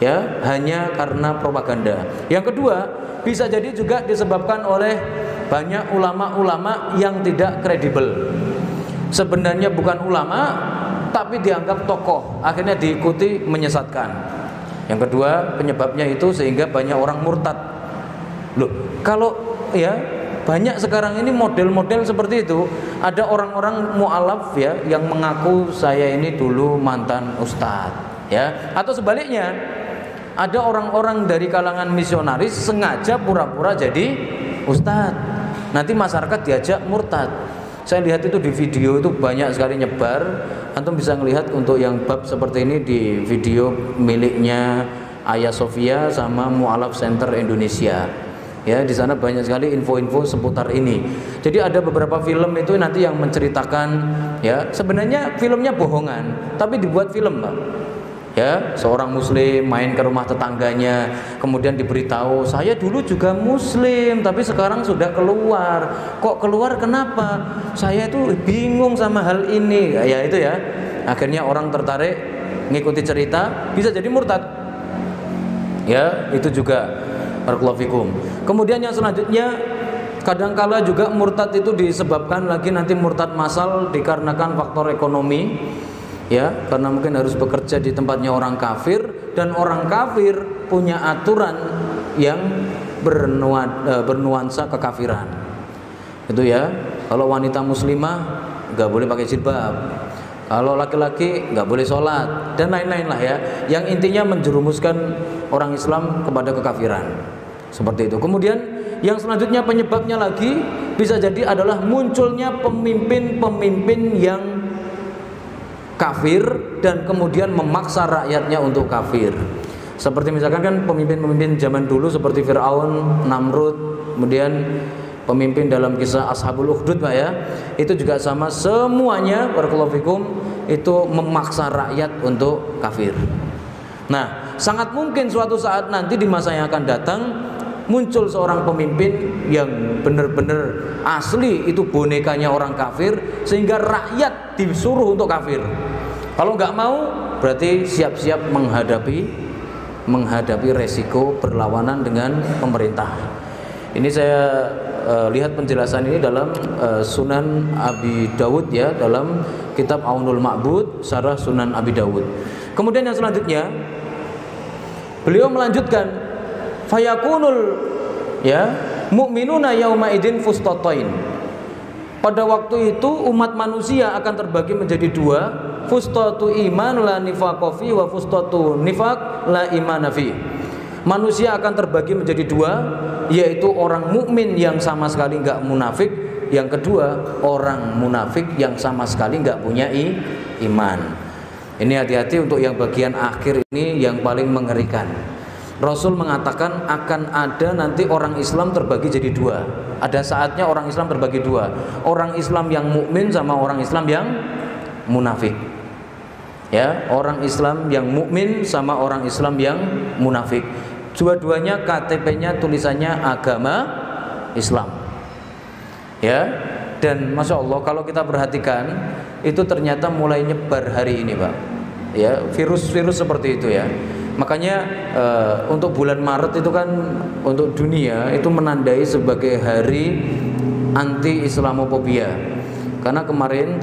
ya hanya karena propaganda. Yang kedua, bisa jadi juga disebabkan oleh banyak ulama-ulama yang tidak kredibel. Sebenarnya bukan ulama tapi dianggap tokoh, akhirnya diikuti, menyesatkan. Yang kedua, penyebabnya itu sehingga banyak orang murtad. Loh, kalau ya banyak sekarang ini model-model seperti itu. Ada orang-orang mu'alaf ya yang mengaku saya ini dulu mantan ustadz ya, atau sebaliknya ada orang-orang dari kalangan misionaris sengaja pura-pura jadi ustadz. Nanti masyarakat diajak murtad. Saya lihat itu di video itu banyak sekali nyebar. Antum bisa melihat untuk yang bab seperti ini di video miliknya Ayah Sofia sama Mu'alaf Center Indonesia. Ya, di sana banyak sekali info-info seputar ini. Jadi ada beberapa film itu nanti yang menceritakan ya, sebenarnya filmnya bohongan, tapi dibuat film, Pak. Ya, seorang muslim main ke rumah tetangganya, kemudian diberitahu, saya dulu juga muslim tapi sekarang sudah keluar. Kok keluar, kenapa? Saya itu bingung sama hal ini. Ya itu ya, akhirnya orang tertarik ngikuti cerita, bisa jadi murtad. Ya, itu juga barakallahu fikum. Kemudian yang selanjutnya, kadangkala juga murtad itu disebabkan lagi nanti murtad massal dikarenakan faktor ekonomi. Ya, karena mungkin harus bekerja di tempatnya orang kafir, dan orang kafir punya aturan yang bernuansa kekafiran. Itu ya, kalau wanita muslimah nggak boleh pakai jilbab, kalau laki-laki nggak boleh sholat, dan lain-lain lah ya, yang intinya menjerumuskan orang Islam kepada kekafiran. Seperti itu. Kemudian yang selanjutnya penyebabnya lagi bisa jadi adalah munculnya pemimpin-pemimpin yang kafir dan kemudian memaksa rakyatnya untuk kafir. Seperti misalkan kan pemimpin-pemimpin zaman dulu seperti Fir'aun, Namrud, kemudian pemimpin dalam kisah Ashabul Ukhdud, Pak ya. Itu juga sama, semuanya barakallahu fikum itu memaksa rakyat untuk kafir. Nah, sangat mungkin suatu saat nanti di masa yang akan datang muncul seorang pemimpin yang benar-benar asli itu bonekanya orang kafir, sehingga rakyat disuruh untuk kafir. Kalau nggak mau, berarti siap-siap menghadapi resiko berlawanan dengan pemerintah. Ini saya lihat penjelasan ini dalam Sunan Abi Dawud ya, dalam kitab Aunul Ma'bud Syarah Sunan Abi Dawud. Kemudian yang selanjutnya beliau melanjutkan, fayakunul ya mu'minuna yauma idin fustatain. Pada waktu itu umat manusia akan terbagi menjadi dua, fustatu iman la nifaqo fi wa fustatu nifaq la imana fi. Manusia akan terbagi menjadi dua, yaitu orang mukmin yang sama sekali enggak munafik, yang kedua orang munafik yang sama sekali enggak punya iman. Ini hati-hati untuk yang bagian akhir ini yang paling mengerikan. Rasul mengatakan akan ada nanti orang Islam terbagi jadi dua. Ada saatnya orang Islam terbagi dua, orang Islam yang mukmin sama orang Islam yang munafik. Ya, orang Islam yang mukmin sama orang Islam yang munafik. Dua-duanya KTP-nya tulisannya agama Islam. Ya, dan masya Allah kalau kita perhatikan itu ternyata mulai nyebar hari ini, Pak. Ya, virus-virus seperti itu ya. Makanya untuk bulan Maret itu kan untuk dunia itu menandai sebagai hari anti Islamofobia. Karena kemarin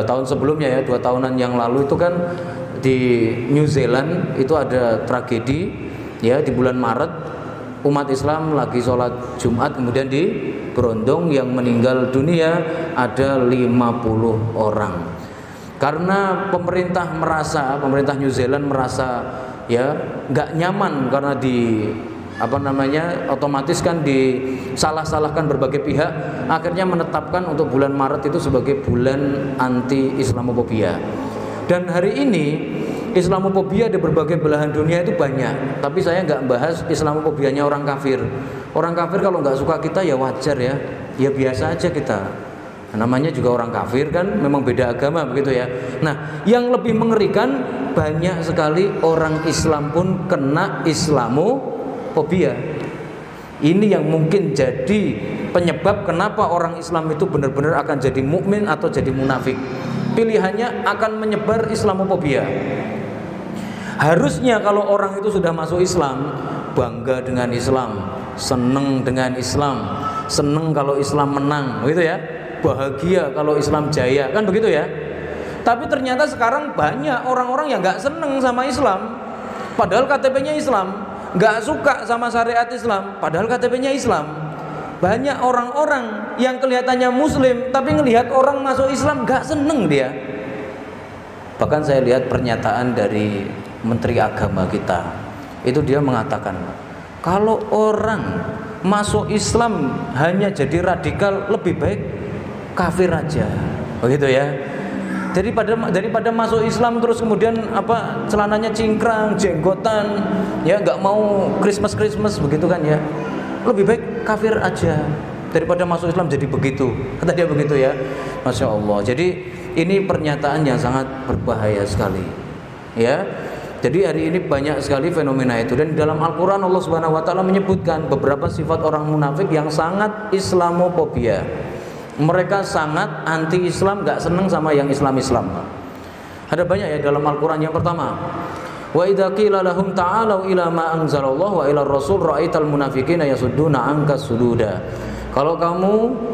tahun sebelumnya ya, 2 tahunan yang lalu itu kan di New Zealand itu ada tragedi ya, di bulan Maret umat Islam lagi sholat Jumat kemudian diberondong, yang meninggal dunia ada 50 orang. Karena pemerintah New Zealand merasa ya nggak nyaman karena otomatis kan disalah-salahkan berbagai pihak, akhirnya menetapkan untuk bulan Maret itu sebagai bulan anti Islamofobia. Dan hari ini Islamofobia di berbagai belahan dunia itu banyak, tapi saya nggak bahas Islamofobianya orang kafir. Orang kafir kalau nggak suka kita ya wajar ya biasa aja kita. namanya juga orang kafir kan, memang beda agama begitu ya. Nah, yang lebih mengerikan banyak sekali orang Islam pun kena Islamofobia. Ini yang mungkin jadi penyebab kenapa orang Islam itu benar-benar akan jadi mukmin atau jadi munafik. Pilihannya akan menyebar Islamofobia. Harusnya kalau orang itu sudah masuk Islam, bangga dengan Islam, seneng dengan Islam, seneng kalau Islam menang, begitu ya. Bahagia kalau Islam jaya, kan begitu ya. Tapi ternyata sekarang banyak orang-orang yang nggak seneng sama Islam, padahal KTP-nya Islam, nggak suka sama syariat Islam, padahal KTP-nya Islam. Banyak orang-orang yang kelihatannya Muslim, tapi ngelihat orang masuk Islam nggak seneng dia. Bahkan saya lihat pernyataan dari Menteri Agama kita, itu dia mengatakan, kalau orang masuk Islam hanya jadi radikal, lebih baik kafir aja, begitu ya. Daripada masuk Islam terus kemudian celananya cingkrang, jenggotan, ya nggak mau Christmas begitu kan ya. Lebih baik kafir aja daripada masuk Islam jadi begitu, kata dia begitu ya. Masya Allah. Jadi ini pernyataan yang sangat berbahaya sekali, ya. Jadi hari ini banyak sekali fenomena itu, dan dalam Al-Quran Allah Subhanahu Wa Taala menyebutkan beberapa sifat orang munafik yang sangat Islamofobia. Mereka sangat anti-Islam, gak seneng sama yang Islam-Islam. Ada banyak ya dalam Al-Quran. Yang pertama, wa idza qila lahum ta'alu ila ma anzalallahu wa ila rasul ra'aital munafiqina yasudduna anka sududa. Kalau kamu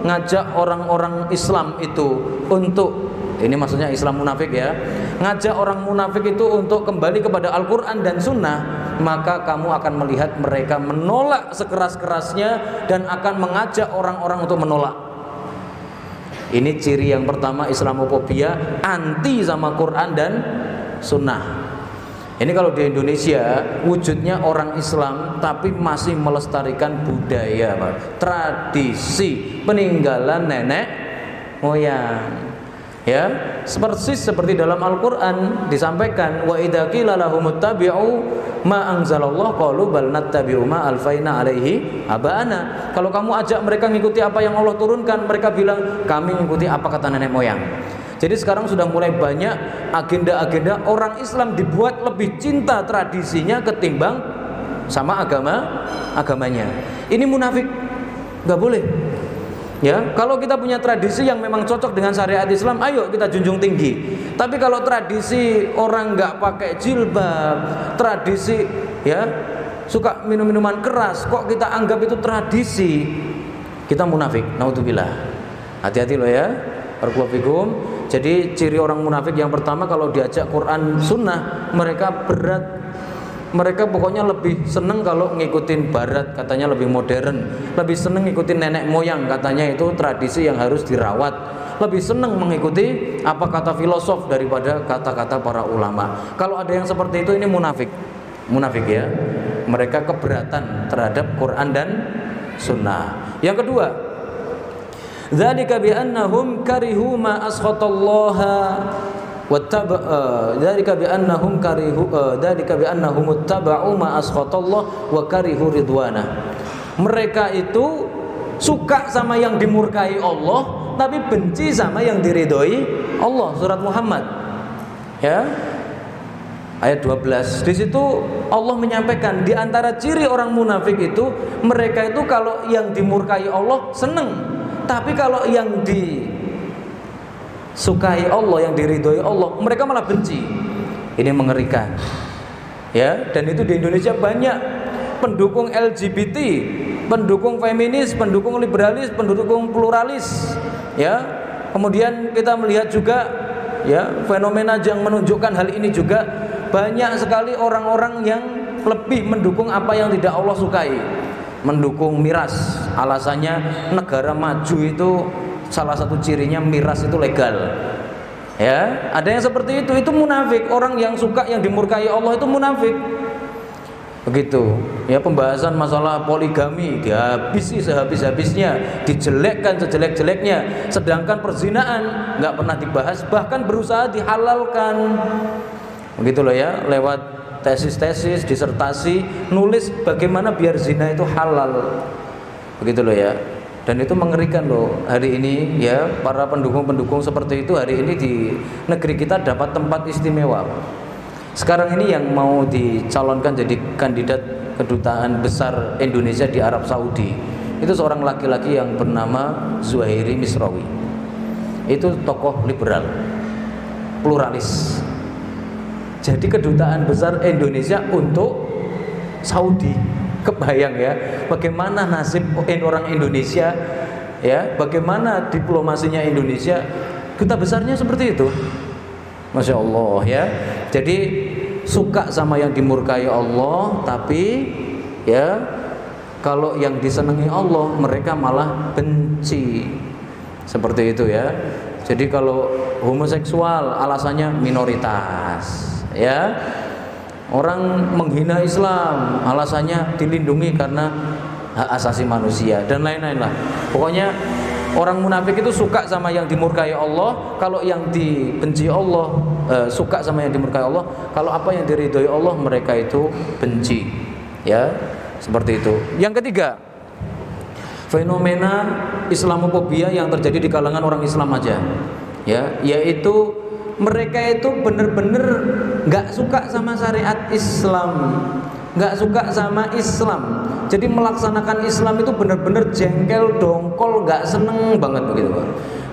ngajak orang-orang Islam itu untuk, ini maksudnya Islam munafik ya, ngajak orang munafik itu untuk kembali kepada Al-Quran dan Sunnah, maka kamu akan melihat mereka menolak sekeras-kerasnya dan akan mengajak orang-orang untuk menolak. Ini ciri yang pertama Islamofobia, anti sama Quran dan Sunnah. Ini kalau di Indonesia wujudnya orang Islam tapi masih melestarikan budaya, Pak. Tradisi peninggalan nenek moyang. Ya, persis seperti dalam Al-Quran disampaikan, wa idza qila lahum ittabi'u ma anzalallahu qalu bal nattabi'u ma alfaina alaihi abana. Kalau kamu ajak mereka mengikuti apa yang Allah turunkan, mereka bilang kami mengikuti apa kata nenek moyang. Jadi sekarang sudah mulai banyak agenda-agenda orang Islam dibuat lebih cinta tradisinya ketimbang sama agamanya. Ini munafik, nggak boleh. Ya, kalau kita punya tradisi yang memang cocok dengan syariat Islam, ayo kita junjung tinggi. Tapi kalau tradisi orang nggak pakai jilbab, tradisi ya suka minum-minuman keras, kok kita anggap itu tradisi, kita munafik. Naudzubillah. Hati-hati loh ya. Barakallahu. Jadi ciri orang munafik yang pertama, kalau diajak Quran Sunnah, mereka berat. Mereka pokoknya lebih seneng kalau ngikutin barat, katanya lebih modern. Lebih seneng ngikutin nenek moyang, katanya itu tradisi yang harus dirawat. Lebih seneng mengikuti apa kata filosof daripada kata-kata para ulama. Kalau ada yang seperti itu, ini munafik. Munafik ya. Mereka keberatan terhadap Quran dan Sunnah. Yang kedua, dzalika bi annahum karihu ma askhatallaha dzalika bi annahum karihu dzalika bi annahum ittaba'u ma askhatallah wa karihu ridwana. Mereka itu suka sama yang dimurkai Allah tapi benci sama yang diridhoi Allah. Surat Muhammad ya, ayat 12. Di situ Allah menyampaikan di antara ciri orang munafik itu, mereka itu kalau yang dimurkai Allah seneng, tapi kalau yang disukai Allah, yang diridhoi Allah, mereka malah benci. Ini mengerikan. Ya, dan itu di Indonesia banyak pendukung LGBT, pendukung feminis, pendukung liberalis, pendukung pluralis. Ya, kemudian kita melihat juga ya fenomena yang menunjukkan hal ini juga, banyak sekali orang-orang yang lebih mendukung apa yang tidak Allah sukai. Mendukung miras, alasannya negara maju itu salah satu cirinya miras itu legal. Ya, ada yang seperti itu munafik. Orang yang suka yang dimurkai Allah itu munafik. Begitu. Ya, pembahasan masalah poligami dihabisi sehabis-habisnya, dijelekkan sejelek-jeleknya. Sedangkan perzinaan nggak pernah dibahas, bahkan berusaha dihalalkan. Begitu loh ya, lewat tesis-tesis, disertasi, nulis bagaimana biar zina itu halal. Begitu loh ya. Dan itu mengerikan loh hari ini ya, para pendukung-pendukung seperti itu hari ini di negeri kita dapat tempat istimewa. Sekarang ini yang mau dicalonkan jadi kandidat kedutaan besar Indonesia di Arab Saudi itu seorang laki-laki yang bernama Zuhairi Misrawi. Itu tokoh liberal, pluralis. Jadi kedutaan besar Indonesia untuk Saudi. Kebayang ya, bagaimana nasib orang Indonesia ya, bagaimana diplomasinya Indonesia, duta besarnya seperti itu. Masya Allah ya. Jadi suka sama yang dimurkai Allah, tapi ya kalau yang disenangi Allah mereka malah benci. Seperti itu ya. Jadi kalau homoseksual alasannya minoritas ya. Orang menghina Islam alasannya dilindungi karena hak asasi manusia dan lain-lain lah. Pokoknya orang munafik itu suka sama yang dimurkai Allah, kalau yang dibenci Allah suka sama yang dimurkai Allah, kalau apa yang diridhoi Allah mereka itu benci. Ya, seperti itu. Yang ketiga, fenomena Islamofobia yang terjadi di kalangan orang Islam aja. Ya, yaitu mereka itu benar-benar nggak suka sama syariat Islam, nggak suka sama Islam. Jadi melaksanakan Islam itu benar-benar jengkel, dongkol, nggak seneng banget begitu Pak.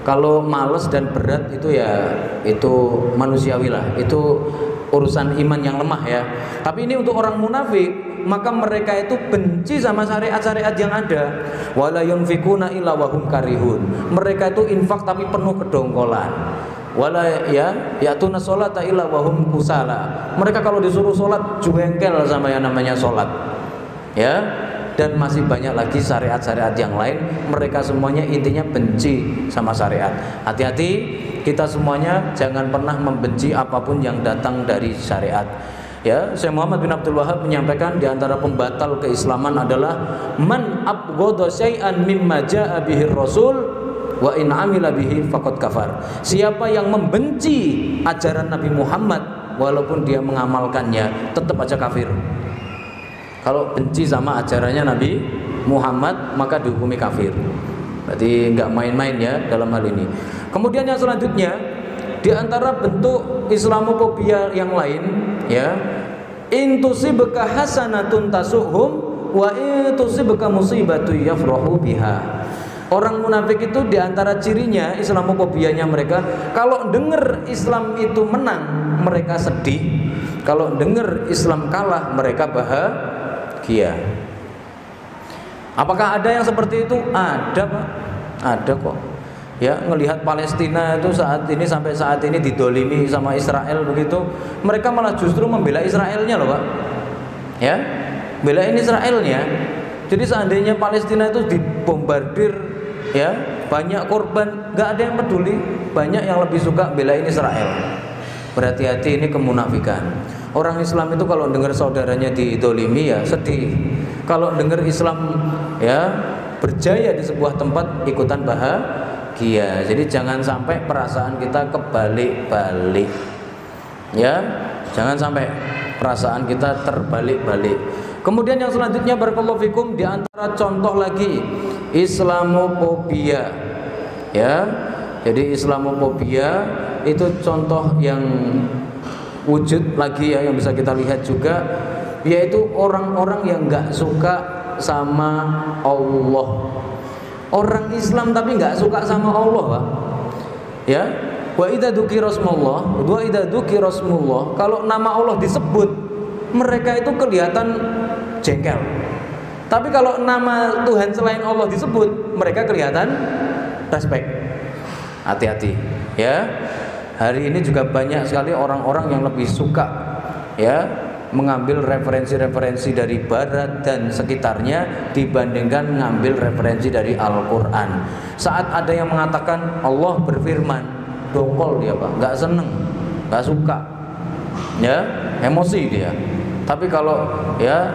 Kalau males dan berat itu ya itu manusiawi lah, itu urusan iman yang lemah ya. Tapi ini untuk orang munafik, maka mereka itu benci sama syariat-syariat yang ada. Wala yunfikuna illa wahum karihun. Mereka itu infak tapi penuh kedongkolan. Wala ya'tuna sholata illa wahum kusala. Mereka kalau disuruh sholat jengkel sama yang namanya sholat. Ya, dan masih banyak lagi syariat-syariat yang lain. Mereka semuanya intinya benci sama syariat. Hati-hati, kita semuanya jangan pernah membenci apapun yang datang dari syariat. Ya, Syekh Muhammad bin Abdul Wahab menyampaikan di antara pembatal keislaman adalah man abghadha syai'an mimma jaa'a bihi rasul wa in amila bihi faqad kafar. Siapa yang membenci ajaran Nabi Muhammad walaupun dia mengamalkannya, tetap aja kafir. Kalau benci sama ajarannya Nabi Muhammad maka dihukumi kafir. Berarti nggak main-main ya dalam hal ini. Kemudian yang selanjutnya, di antara bentuk Islamofobia yang lain ya, intusibka hasanatun tasuhum wa intusibka musibatu yafrahu biha. Orang munafik itu diantara cirinya Islamofobianya mereka, kalau dengar Islam itu menang mereka sedih, kalau dengar Islam kalah mereka bahagia. Apakah ada yang seperti itu? Ada Pak, ada kok. Ya, ngelihat Palestina itu saat ini sampai saat ini didolimi sama Israel begitu, mereka malah justru membela Israelnya loh Pak. Ya, belain Israelnya. Jadi seandainya Palestina itu dibombardir, ya banyak korban, nggak ada yang peduli, banyak yang lebih suka belain Israel. Berhati-hati, ini kemunafikan. Orang Islam itu kalau dengar saudaranya didolimi ya sedih. Kalau dengar Islam ya berjaya di sebuah tempat ikutan bahagia. Jadi jangan sampai perasaan kita kebalik-balik. Ya, jangan sampai perasaan kita terbalik-balik. Kemudian yang selanjutnya barakallahu fikum, di antara contoh lagi Islamofobia. Ya. Jadi Islamofobia itu contoh yang wujud lagi ya yang bisa kita lihat juga, yaitu orang-orang yang enggak suka sama Allah. Orang Islam tapi enggak suka sama Allah, Pak. Ya. Wa idza dzukira rasmullah, wa idza dzukira rasmullah, kalau nama Allah disebut, mereka itu kelihatan jengkel. Tapi kalau nama Tuhan selain Allah disebut, mereka kelihatan respect. Hati-hati ya. Hari ini juga banyak sekali orang-orang yang lebih suka ya mengambil referensi-referensi dari barat dan sekitarnya dibandingkan mengambil referensi dari Al-Qur'an. Saat ada yang mengatakan Allah berfirman, dongkol dia Pak, nggak seneng, nggak suka, ya emosi dia. Tapi kalau ya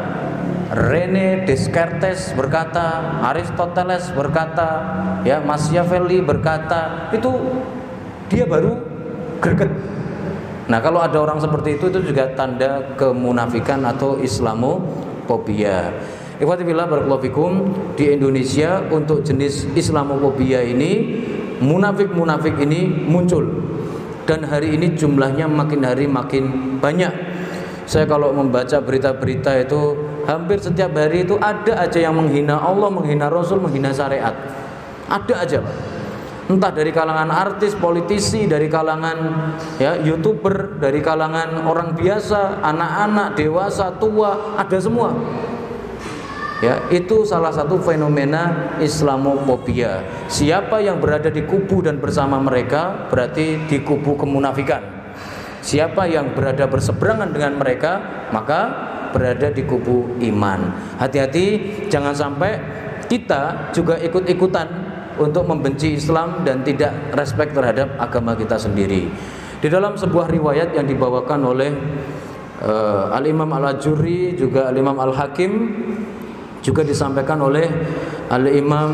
Rene Descartes berkata, Aristoteles berkata, ya Machiavelli berkata, itu dia baru greget. Nah kalau ada orang seperti itu juga tanda kemunafikan atau Islamofobia. Ikhwati fillah barakallahu fikum, di Indonesia untuk jenis Islamofobia ini, munafik-munafik ini muncul, dan hari ini jumlahnya makin hari makin banyak. Saya kalau membaca berita-berita itu hampir setiap hari itu ada aja yang menghina Allah, menghina Rasul, menghina syariat. Ada aja, Pak. Entah dari kalangan artis, politisi, dari kalangan ya YouTuber, dari kalangan orang biasa, anak-anak, dewasa, tua, ada semua. Ya, itu salah satu fenomena Islamofobia. Siapa yang berada di kubu dan bersama mereka berarti di kubu kemunafikan. Siapa yang berada berseberangan dengan mereka maka berada di kubu iman. Hati-hati jangan sampai kita juga ikut-ikutan untuk membenci Islam dan tidak respek terhadap agama kita sendiri. Di dalam sebuah riwayat yang dibawakan oleh Al-Imam Al-Ajurri juga Al-Imam Al-Hakim, juga disampaikan oleh Al-Imam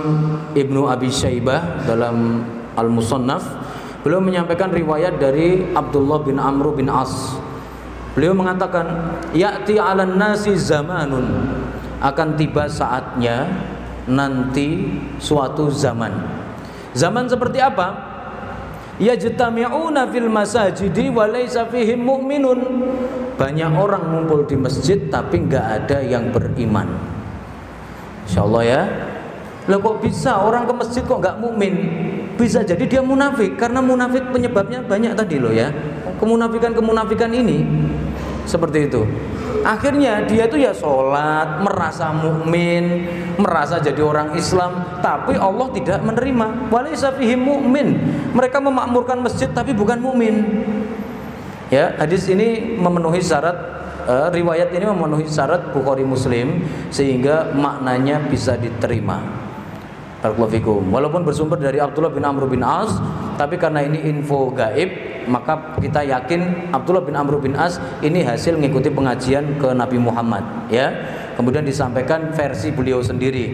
Ibnu Abi Syaibah dalam Al-Musannaf. Beliau menyampaikan riwayat dari Abdullah bin Amr bin As. Beliau mengatakan, ya'ti 'alan nasi zamanun, akan tiba saatnya nanti suatu zaman. Zaman seperti apa? Yajtami'una fil masajidi wa laysa fihim mu'minun. Banyak orang ngumpul di masjid tapi enggak ada yang beriman. Insyaallah ya. Lah kok bisa orang ke masjid kok enggak mukmin? Bisa jadi dia munafik, karena munafik penyebabnya banyak tadi loh ya. Kemunafikan ini seperti itu. Akhirnya dia tuh ya sholat, merasa mukmin, merasa jadi orang Islam, tapi Allah tidak menerima. Walaysa fihim mu'min. Mereka memakmurkan masjid tapi bukan mukmin. Ya, hadis ini memenuhi syarat, riwayat ini memenuhi syarat Bukhari Muslim sehingga maknanya bisa diterima. Barakallahu fikum. Walaupun bersumber dari Abdullah bin Amr bin As, tapi karena ini info gaib, maka kita yakin Abdullah bin Amr bin As ini hasil mengikuti pengajian ke Nabi Muhammad, ya. Kemudian disampaikan versi beliau sendiri,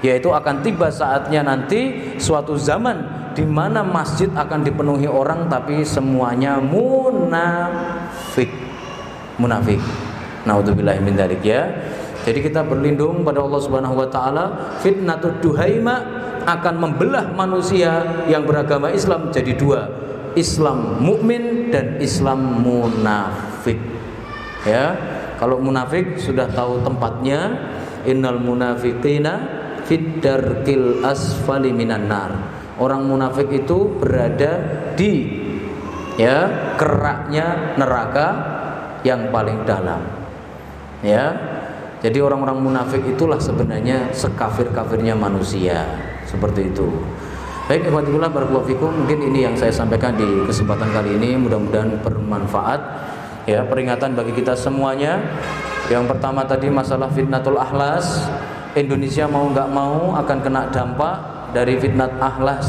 yaitu akan tiba saatnya nanti suatu zaman di mana masjid akan dipenuhi orang tapi semuanya munafik. Naudzubillahi min dzalik ya. Jadi kita berlindung pada Allah Subhanahu wa taala. Fitnatud duhaima akan membelah manusia yang beragama Islam jadi dua, Islam mukmin dan Islam munafik. Ya, kalau munafik sudah tahu tempatnya, innal munafiqina fid darkil asfali minan nar. Orang munafik itu berada di ya keraknya neraka yang paling dalam. Ya. Jadi orang-orang munafik itulah sebenarnya sekafir-kafirnya manusia. Seperti itu. Baik, ikhwatillah barakallahu fikum, mungkin ini yang saya sampaikan di kesempatan kali ini, mudah-mudahan bermanfaat. Ya, peringatan bagi kita semuanya. Yang pertama tadi masalah fitnatul ahlas. Indonesia mau nggak mau akan kena dampak dari fitnat ahlas,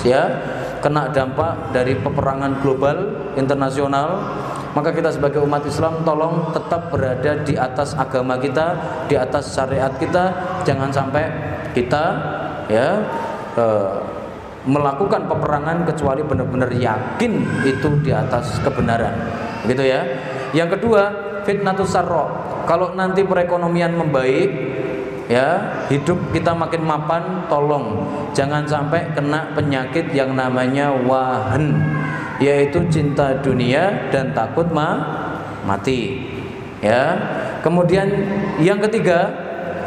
ya. Kena dampak dari peperangan global internasional. Maka kita sebagai umat Islam tolong tetap berada di atas agama kita, di atas syariat kita. Jangan sampai kita ya melakukan peperangan kecuali benar-benar yakin itu di atas kebenaran. Begitu ya. Yang kedua, fitnatus sarra. Kalau nanti perekonomian membaik, ya, hidup kita makin mapan, tolong jangan sampai kena penyakit yang namanya wahan, yaitu cinta dunia dan takut mati. Ya. Kemudian yang ketiga,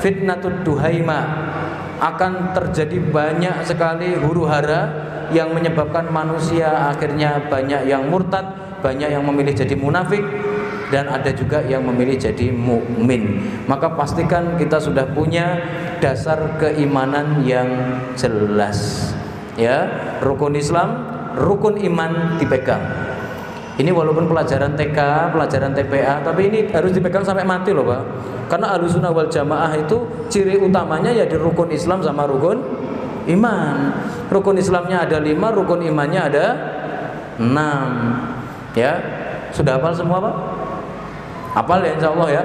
fitnatud duhaima. Akan terjadi banyak sekali huru-hara yang menyebabkan manusia akhirnya banyak yang murtad, banyak yang memilih jadi munafik, dan ada juga yang memilih jadi mukmin. Maka pastikan kita sudah punya dasar keimanan yang jelas. Ya, rukun Islam, rukun iman dipegang. Ini walaupun pelajaran TK, pelajaran TPA, tapi ini harus dipegang sampai mati loh Pak. Karena Ahlussunnah wal Jamaah itu ciri utamanya ya di rukun Islam sama rukun iman. Rukun Islamnya ada 5, rukun imannya ada 6. Ya, sudah hafal semua Pak? Hafal ya insya Allah ya.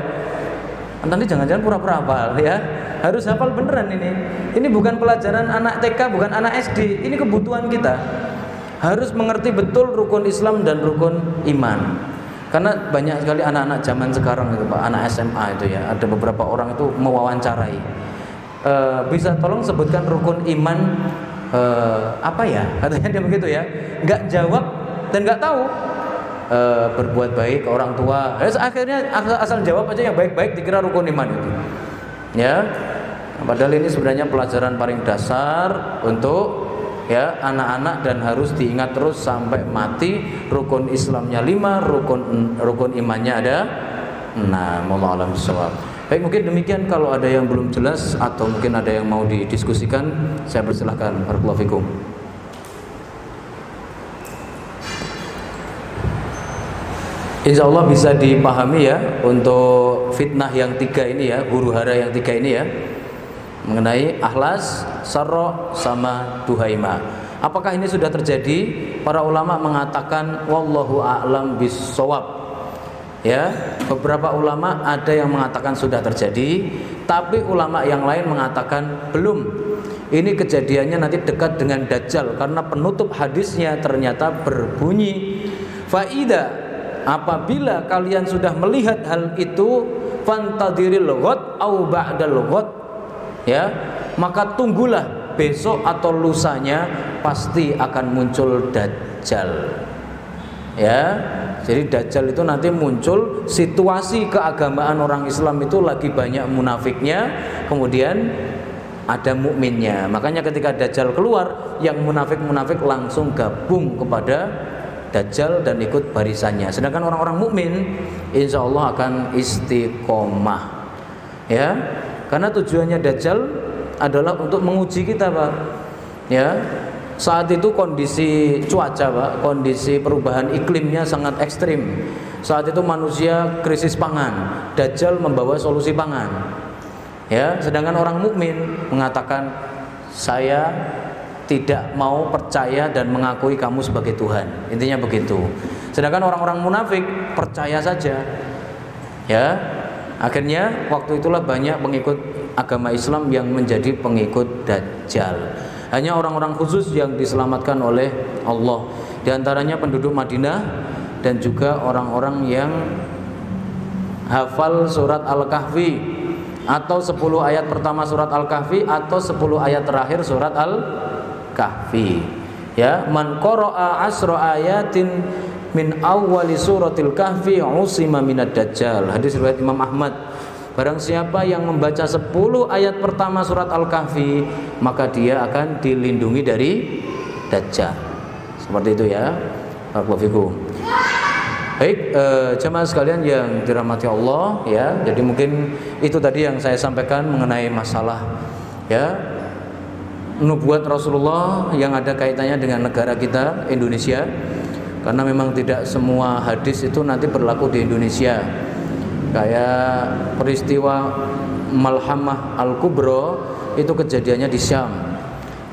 Nanti jangan-jangan pura-pura hafal ya. Harus hafal beneran ini. Ini bukan pelajaran anak TK, bukan anak SD. Ini kebutuhan kita. Harus mengerti betul rukun Islam dan rukun iman. Karena banyak sekali anak-anak zaman sekarang itu Pak, anak SMA itu ya, ada beberapa orang itu mewawancarai. Bisa tolong sebutkan rukun iman apa ya? Katanya dia begitu ya. Nggak jawab dan nggak tahu. Berbuat baik ke orang tua. Akhirnya asal jawab aja yang baik-baik dikira rukun iman itu. Ya. Padahal ini sebenarnya pelajaran paling dasar untuk ya anak-anak dan harus diingat terus sampai mati. Rukun Islamnya 5, rukun imannya ada 6. Wallahu a'lam bishawab. Baik, mungkin demikian. Kalau ada yang belum jelas atau mungkin ada yang mau didiskusikan, saya persilahkan. Barakallahu fikum. Insya Allah bisa dipahami ya untuk fitnah yang 3 ini ya, huru hara yang 3 ini ya, mengenai Akhlas, Sarra sama Duhaima. Apakah ini sudah terjadi? Para ulama mengatakan wallahu a'lam bis-shawab. Ya, beberapa ulama ada yang mengatakan sudah terjadi, tapi ulama yang lain mengatakan belum. Ini kejadiannya nanti dekat dengan Dajjal, karena penutup hadisnya ternyata berbunyi faida, apabila kalian sudah melihat hal itu, fantadiril ghad au ba'dal ghad, ya, maka tunggulah besok atau lusanya pasti akan muncul Dajjal. Ya, jadi Dajjal itu nanti muncul, situasi keagamaan orang Islam itu lagi banyak munafiknya, kemudian ada mukminnya. Makanya ketika Dajjal keluar, yang munafik-munafik langsung gabung kepada Dajjal dan ikut barisannya. Sedangkan orang-orang mukmin insya Allah akan istiqomah. Ya, karena tujuannya Dajjal adalah untuk menguji kita, Pak. Ya, saat itu kondisi cuaca, Pak, kondisi perubahan iklimnya sangat ekstrim. Saat itu manusia krisis pangan. Dajjal membawa solusi pangan. Ya, sedangkan orang mukmin mengatakan saya tidak mau percaya dan mengakui kamu sebagai Tuhan. Intinya begitu. Sedangkan orang-orang munafik percaya saja. Ya. Akhirnya waktu itulah banyak pengikut agama Islam yang menjadi pengikut Dajjal. Hanya orang-orang khusus yang diselamatkan oleh Allah. Di antaranya penduduk Madinah dan juga orang-orang yang hafal surat Al-Kahfi atau 10 ayat pertama surat Al-Kahfi atau 10 ayat terakhir surat Al-Kahfi. Ya, man qara'a asra ayatin min awwali suratil kahfi usima minad dajjal. Hadis riwayat Imam Ahmad. Barang siapa yang membaca 10 ayat pertama surat Al-Kahfi, maka dia akan dilindungi dari Dajjal. Seperti itu ya. Barakallahu fikum. Baik, jemaah sekalian yang dirahmati Allah ya. Jadi mungkin itu tadi yang saya sampaikan mengenai masalah ya nubuat Rasulullah yang ada kaitannya dengan negara kita Indonesia. Karena memang tidak semua hadis itu nanti berlaku di Indonesia. Kayak peristiwa Malhamah Al-Kubra itu kejadiannya di Syam.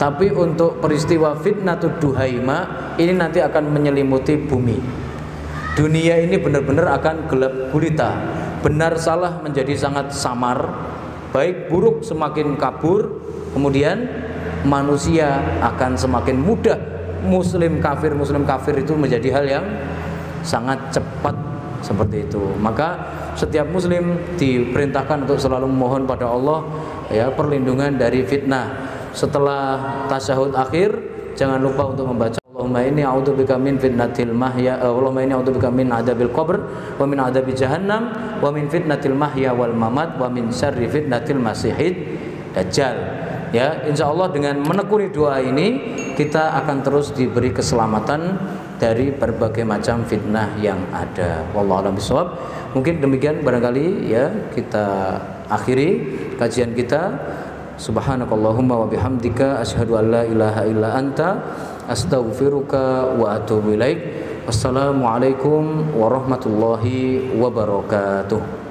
Tapi untuk peristiwa Fitnatud Duhaima ini nanti akan menyelimuti bumi. Dunia ini benar-benar akan gelap gulita. Benar salah menjadi sangat samar, baik buruk semakin kabur. Kemudian manusia akan semakin mudah muslim kafir itu menjadi hal yang sangat cepat seperti itu. Maka setiap muslim diperintahkan untuk selalu memohon pada Allah ya perlindungan dari fitnah. Setelah tasyahud akhir jangan lupa untuk membaca Allahumma inni a'udzubika min fitnatil mahya Allahumma inni a'udzubika min adzabil qabr wa min adzabi jahannam wa min fitnatil mahya wal mamat wa min syarri fitnatil masihid dajjal. Ya, insya Allah dengan menekuni doa ini kita akan terus diberi keselamatan dari berbagai macam fitnah yang ada. Wallahu a'lam bishawab. Mungkin demikian barangkali ya kita akhiri kajian kita. Subhanakallahumma wa bihamdika asyhadu an la ilaha illa anta astaghfiruka wa atubu ilaik. Wassalamualaikum warahmatullahi wabarakatuh.